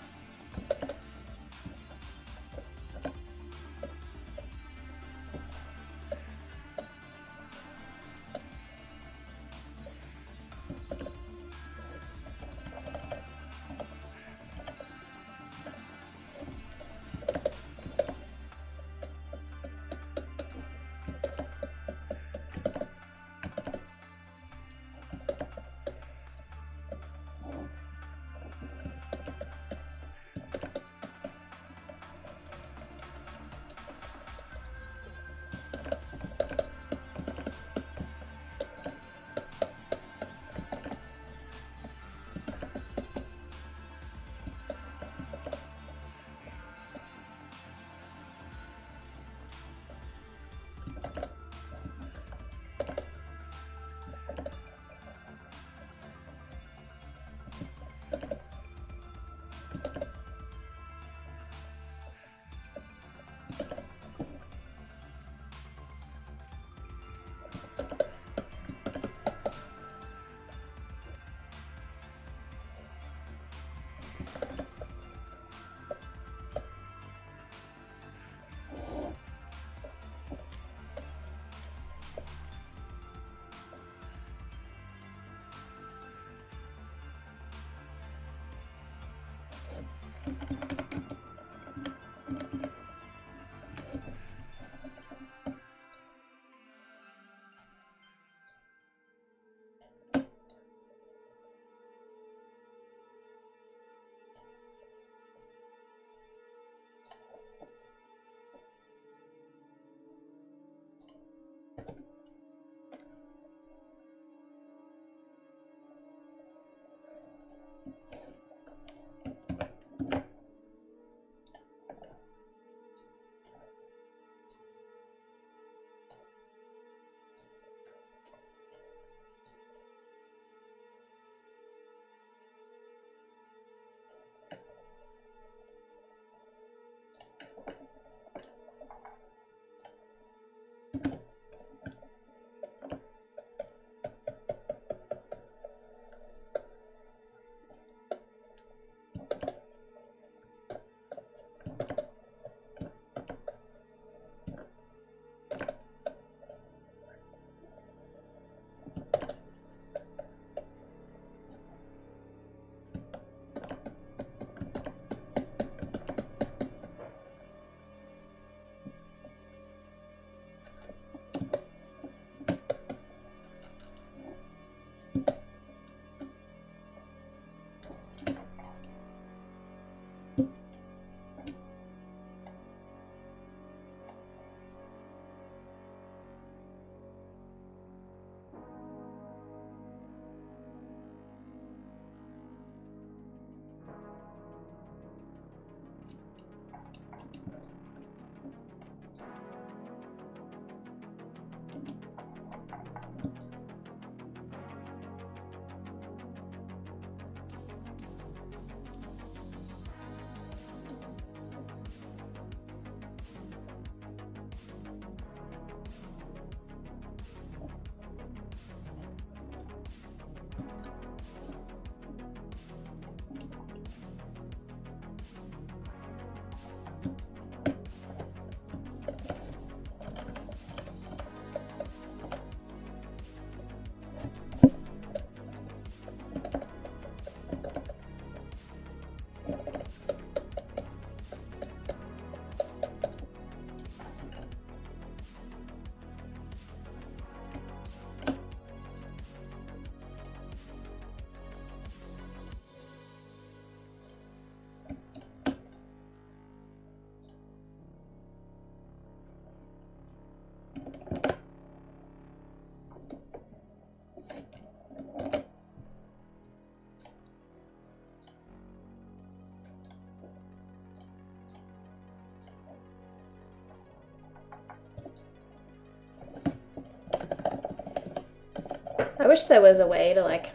I wish there was a way to like,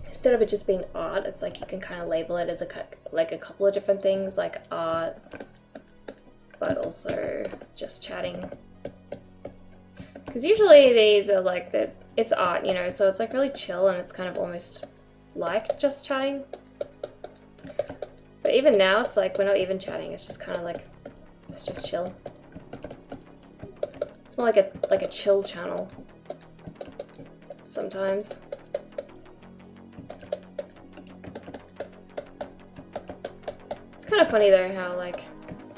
instead of it just being art, it's like you can kind of label it as like a couple of different things, like art, but also just chatting. Because usually these are like it's art, you know, so it's like really chill and it's kind of almost like just chatting. But even now it's like we're not even chatting, it's just kind of like, it's just chill. It's more like a chill channel sometimes. It's kind of funny though how like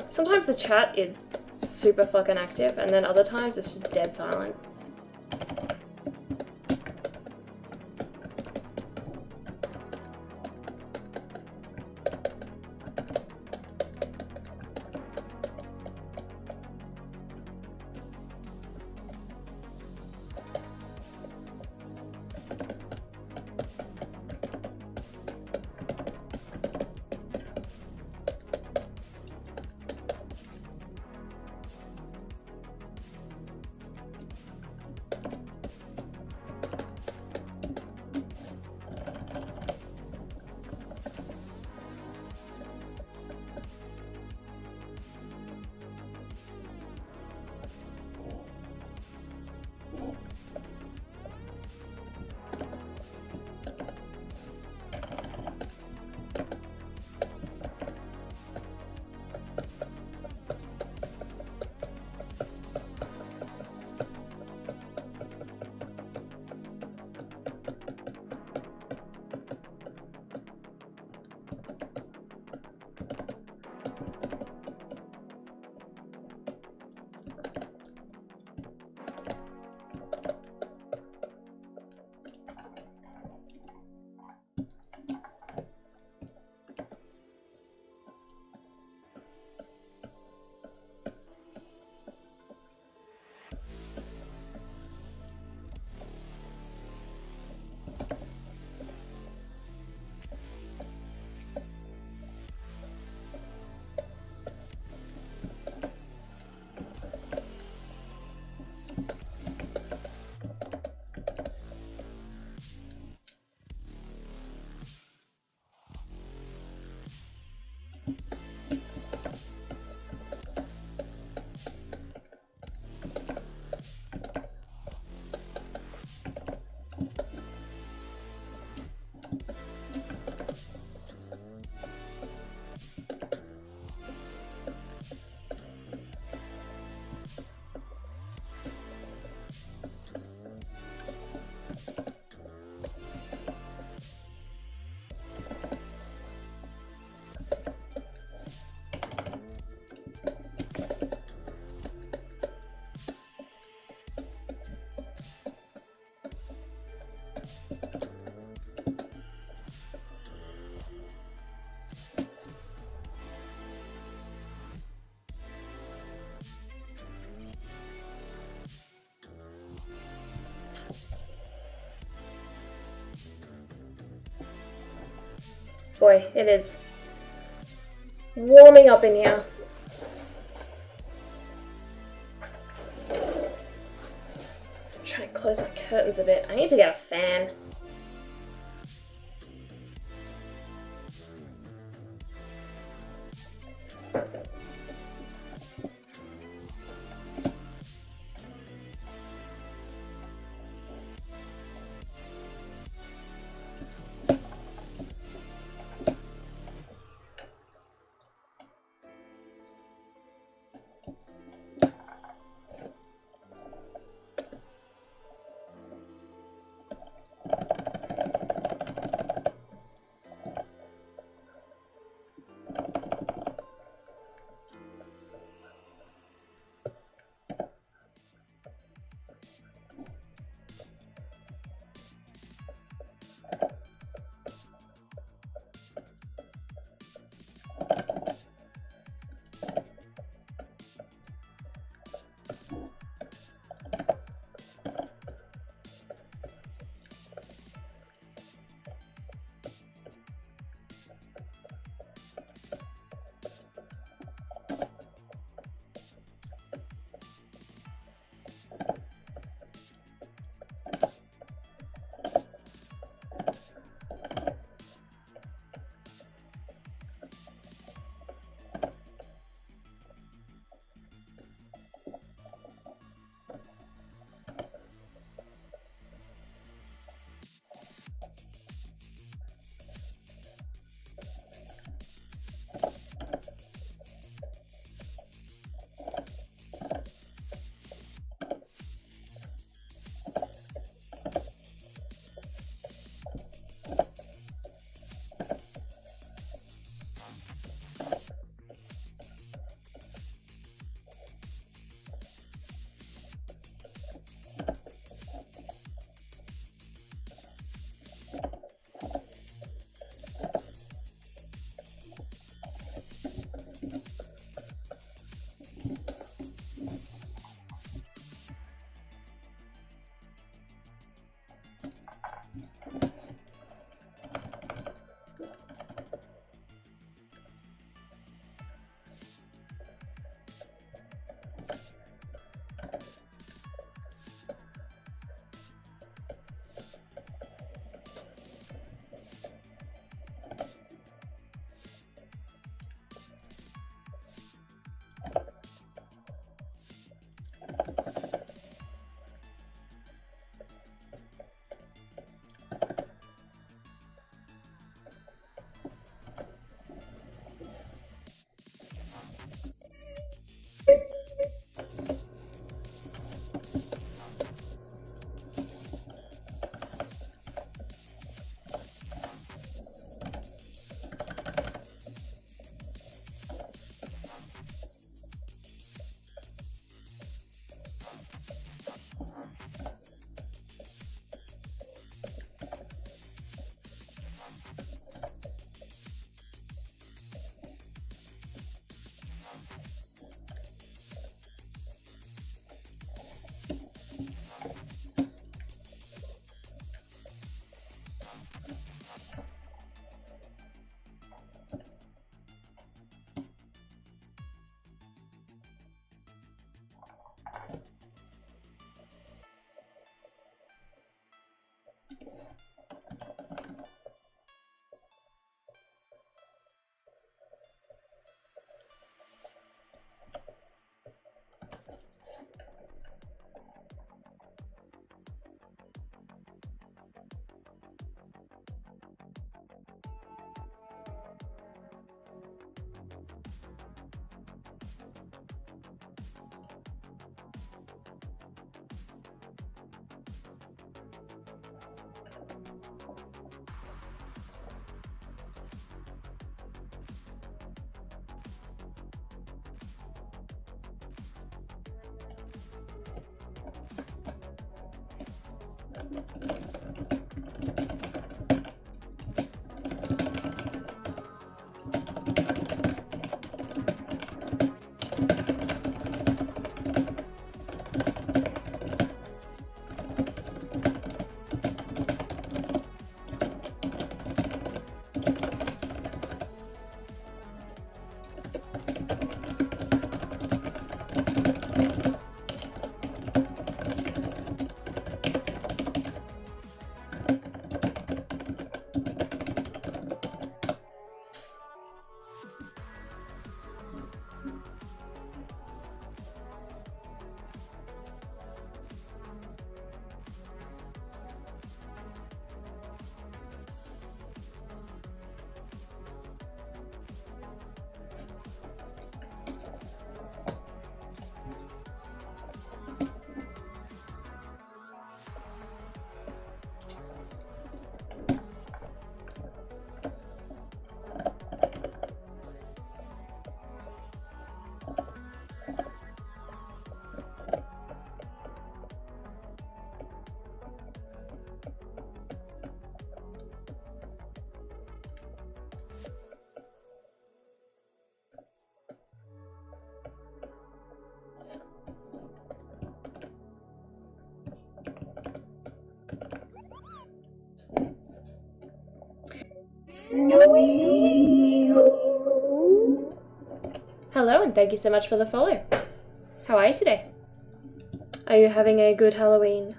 sometimes the chat is super fucking active and then other times it's just dead silent. Boy, it is warming up in here. Try and close my curtains a bit. I need to get a fan. Snowy. Hello, and thank you so much for the follow. How are you today? Are you having a good Halloween?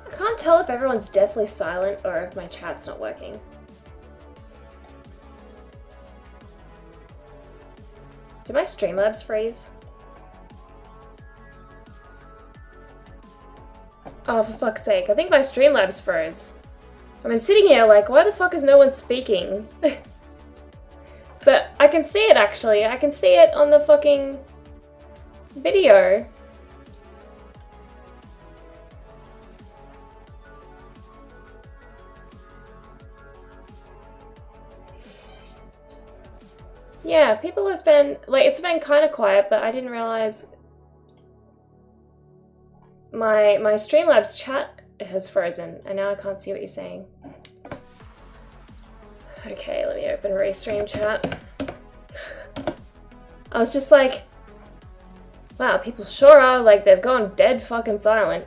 I can't tell if everyone's deathly silent or if my chat's not working. Did my Streamlabs freeze? Oh, for fuck's sake, I think my Streamlabs froze. I've been sitting here like, why the fuck is no one speaking? But I can see it actually, I can see it on the fucking video. Yeah, people have been, like, it's been kind of quiet, but I didn't realize my Streamlabs chat has frozen, and now I can't see what you're saying. Okay, let me open Restream chat. I was just like, wow, people sure are, like, they've gone dead fucking silent.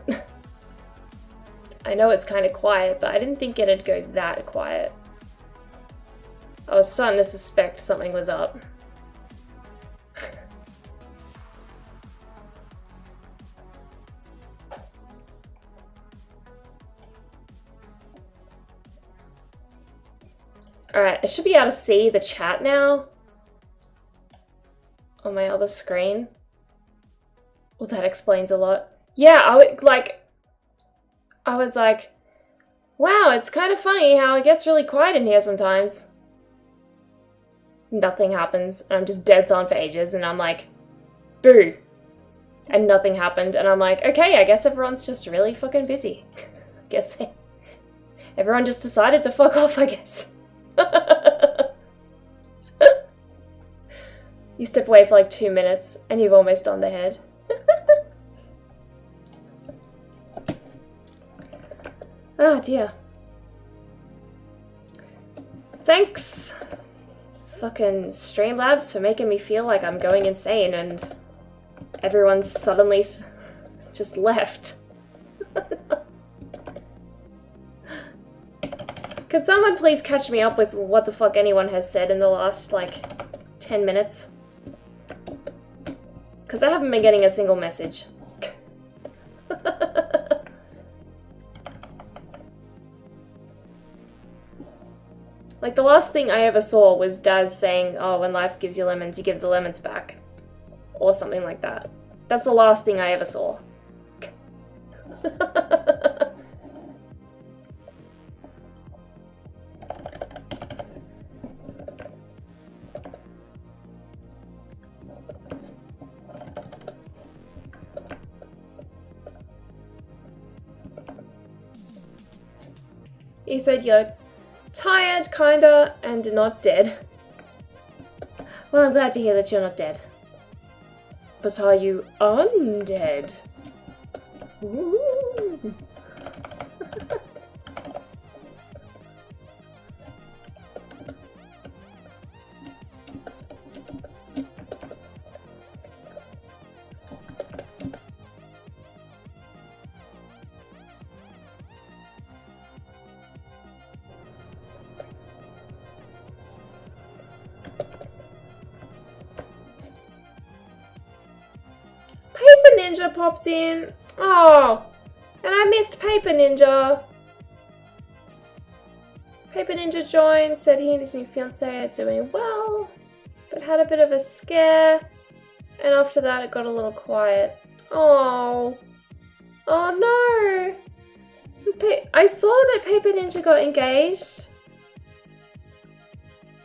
I know it's kind of quiet, but I didn't think it'd go that quiet. I was starting to suspect something was up. Alright, I should be able to see the chat now on my other screen. Well, that explains a lot. Yeah, I was like, wow, it's kind of funny how it gets really quiet in here sometimes. Nothing happens, and I'm just dead silent for ages, and I'm like, boo. And nothing happened, and I'm like, okay, I guess everyone's just really fucking busy. Guess everyone just decided to fuck off, I guess. You step away for like 2 minutes, and you've almost done the head. Oh dear. Thanks, fucking Streamlabs, for making me feel like I'm going insane and everyone's suddenly just left. Could someone please catch me up with what the fuck anyone has said in the last, like, 10 minutes? Because I haven't been getting a single message. Like, the last thing I ever saw was Daz saying, oh, when life gives you lemons, you give the lemons back. Or something like that. That's the last thing I ever saw. You said you're tired, kinda, and not dead. Well, I'm glad to hear that you're not dead. But are you undead? Ooh. Paper Ninja popped in. Oh, and I missed Paper Ninja. Paper Ninja joined, said he and his new fiancée are doing well, but had a bit of a scare, and after that it got a little quiet. Oh, oh no. I saw that Paper Ninja got engaged.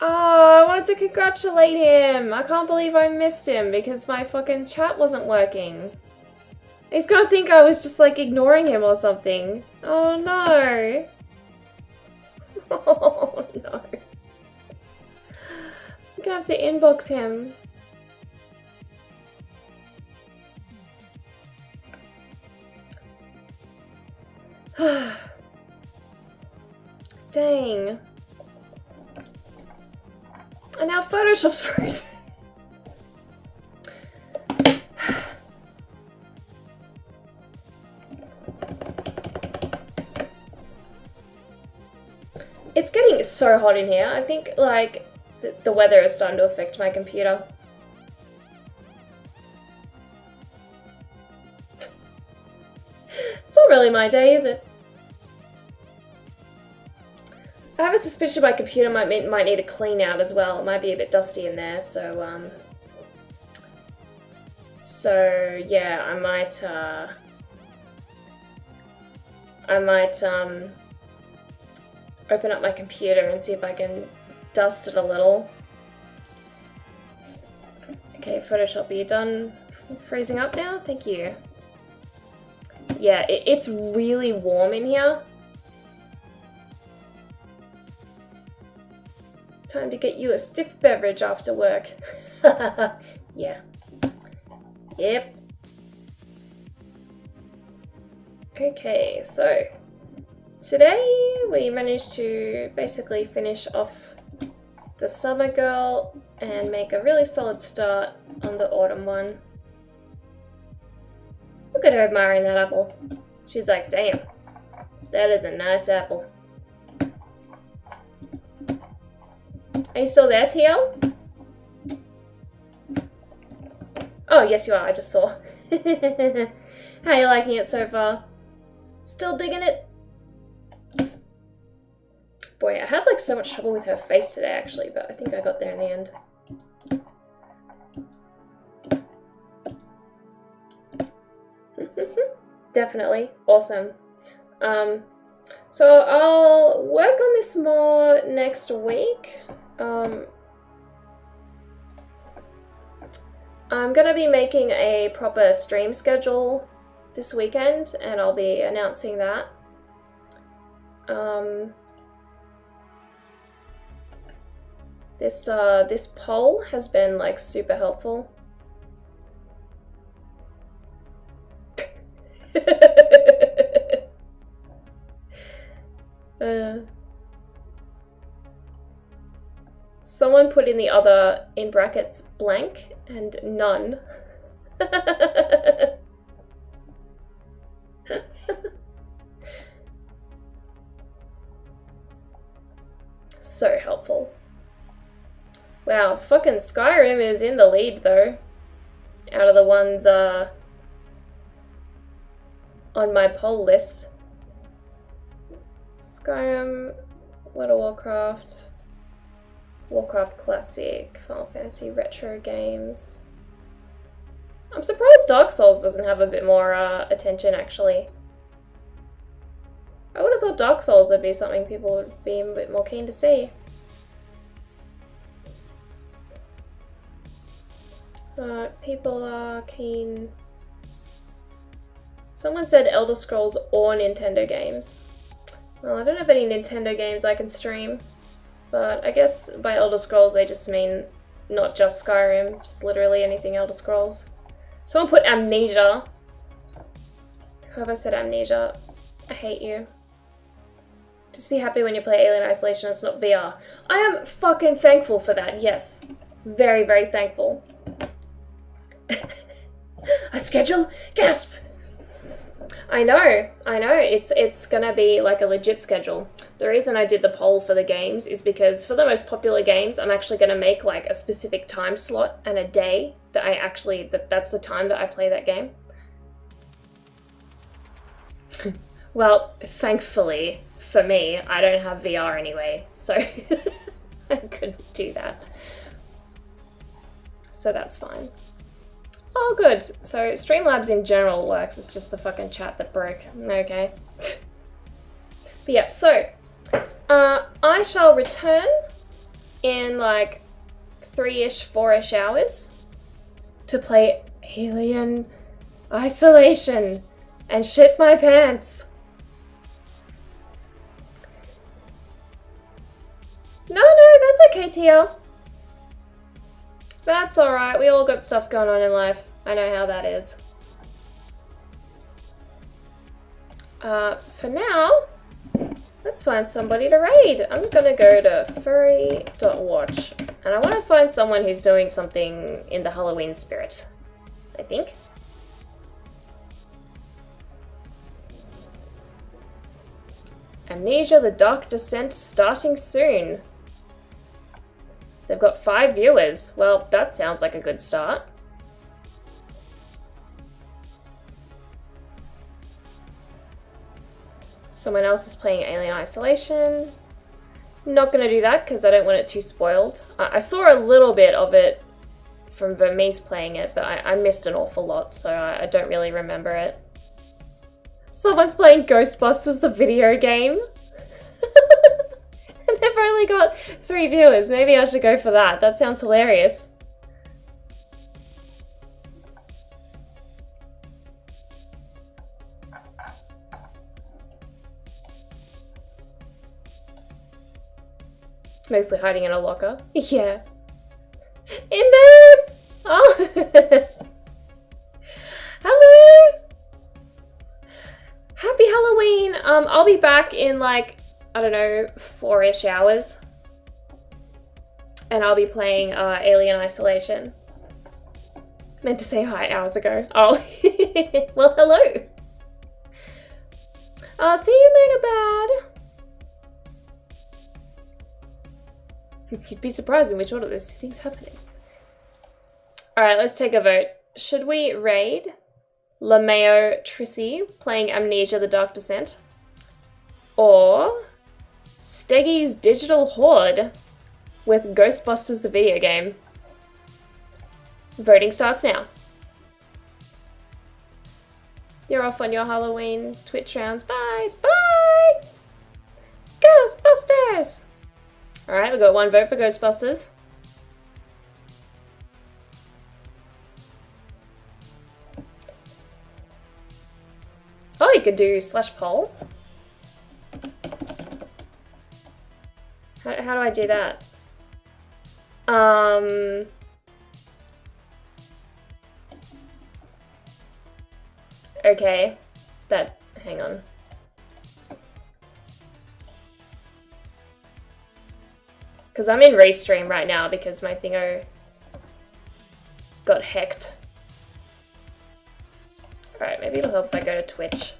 Oh, I wanted to congratulate him. I can't believe I missed him because my fucking chat wasn't working. He's gonna think I was just like ignoring him or something. Oh no. Oh no. I'm gonna have to inbox him. Dang. And now Photoshop's frozen. It's getting so hot in here. I think like the weather is starting to affect my computer. It's not really my day, is it? I have a suspicion my computer might need a clean out as well. It might be a bit dusty in there, so yeah, I might open up my computer and see if I can dust it a little. Okay, Photoshop, are you done freezing up now? Thank you. Yeah, it's really warm in here. Time to get you a stiff beverage after work. Yeah. Yep. Okay, so today we managed to basically finish off the summer girl and make a really solid start on the autumn one. Look at her admiring that apple. She's like, damn, that is a nice apple. Are you still there, TL? Oh, yes you are, I just saw. How are you liking it so far? Still digging it? Boy, I had like so much trouble with her face today actually, but I think I got there in the end. Definitely. Awesome. So I'll work on this more next week. I'm gonna be making a proper stream schedule this weekend and I'll be announcing that. This poll has been like super helpful. Someone put in the other in brackets blank and none. So helpful. Wow, fucking Skyrim is in the lead though. out of the ones on my poll list. Skyrim, World of Warcraft, Warcraft Classic, Final Fantasy retro games. I'm surprised Dark Souls doesn't have a bit more attention, actually. I would have thought Dark Souls would be something people would be a bit more keen to see. People are keen. Someone said Elder Scrolls or Nintendo games. Well, I don't have any Nintendo games I can stream, but I guess by Elder Scrolls they just mean not just Skyrim, just literally anything Elder Scrolls. Someone put Amnesia. Whoever said Amnesia, I hate you. Just be happy when you play Alien Isolation, it's not VR. I am fucking thankful for that, yes. Very, very thankful. A schedule? Gasp! I know, it's gonna be like a legit schedule. The reason I did the poll for the games is because for the most popular games, I'm actually gonna make like a specific time slot and a day that I actually, that's the time that I play that game. Well, thankfully for me, I don't have VR anyway, so I couldn't do that. So that's fine. Oh, good. So Streamlabs in general works. It's just the fucking chat that broke. Okay. But yep, so I shall return in like 3-ish, 4-ish hours to play Alien Isolation and shit my pants. No, that's okay, TL. That's alright, we all got stuff going on in life. I know how that is. For now, let's find somebody to raid. I'm gonna go to furry.watch, and I want to find someone who's doing something in the Halloween spirit, I think. Amnesia: The Dark Descent starting soon. They've got 5 viewers. Well, that sounds like a good start. Someone else is playing Alien Isolation. Not gonna do that because I don't want it too spoiled. I saw a little bit of it from Vermees playing it, but I missed an awful lot, so I don't really remember it. Someone's playing Ghostbusters, the video game. And they've only got 3 viewers. Maybe I should go for that. That sounds hilarious. Mostly hiding in a locker. Yeah. In this! Oh! Hello! Happy Halloween! I'll be back in like, I don't know, 4-ish hours. And I'll be playing Alien Isolation. Meant to say hi hours ago. Oh, well, hello. See you, Megabad. You'd be surprised in which order there's 2 things happening. Alright, let's take a vote. Should we raid Lameo Trissy playing Amnesia: The Dark Descent? Or Steggy's Digital Horde with Ghostbusters the video game? Voting starts now. You're off on your Halloween Twitch rounds. Bye! Bye! Ghostbusters! Alright, we got 1 vote for Ghostbusters. Oh, you could do /poll. How do I do that? Okay. Hang on. Because I'm in Restream right now because my thingo got hacked. Alright, maybe it'll help if I go to Twitch.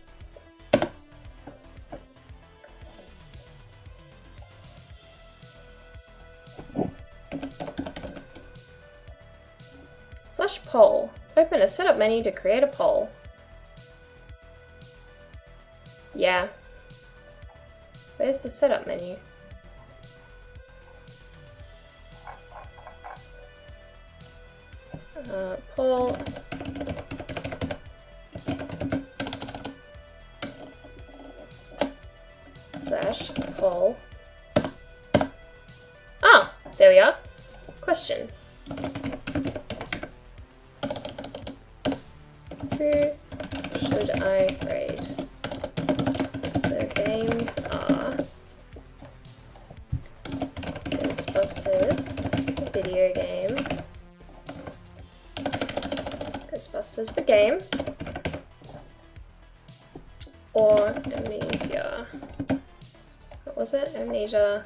/poll. Open a setup menu to create a poll. Yeah. Where's the setup menu? Poll. / poll. Ah, there we are. Question. Who should I raid? The games are Ghostbusters, video game, Ghostbusters the game, or Amnesia. What was it? Amnesia,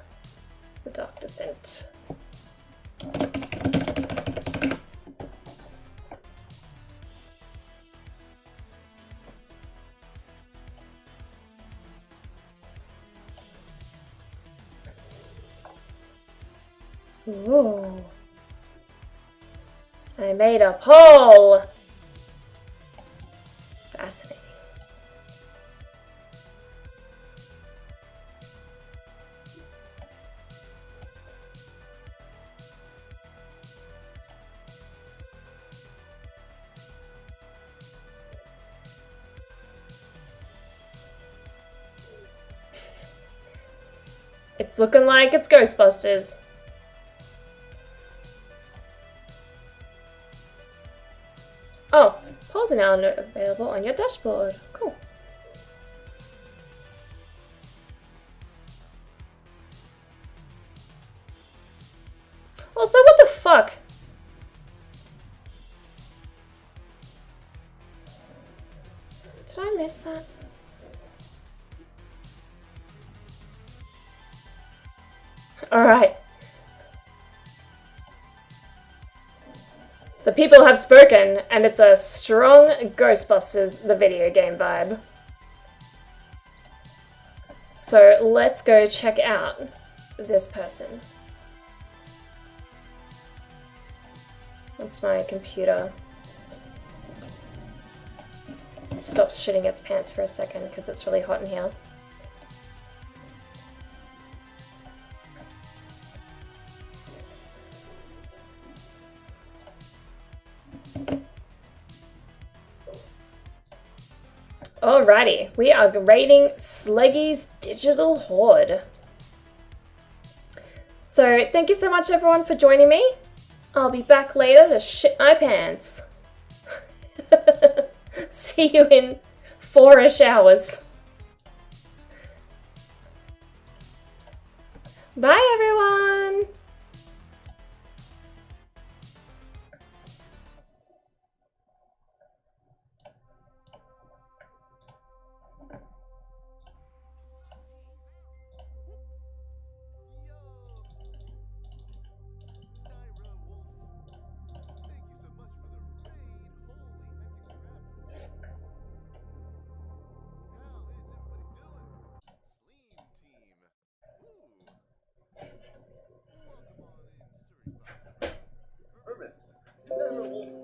the Dark Descent. Ooh. I made a poll! Fascinating. It's looking like it's Ghostbusters. Oh, polls are now available on your dashboard. Cool. Also, what the fuck? Did I miss that? Alright. The people have spoken, and it's a strong Ghostbusters, the video game vibe. So let's go check out this person. Once my computer stops shitting its pants for a second because it's really hot in here. Alrighty, we are raiding Sleggy's Digital Horde. So thank you so much everyone for joining me. I'll be back later to shit my pants. See you in 4-ish hours. Bye everyone! Hermits, Anthro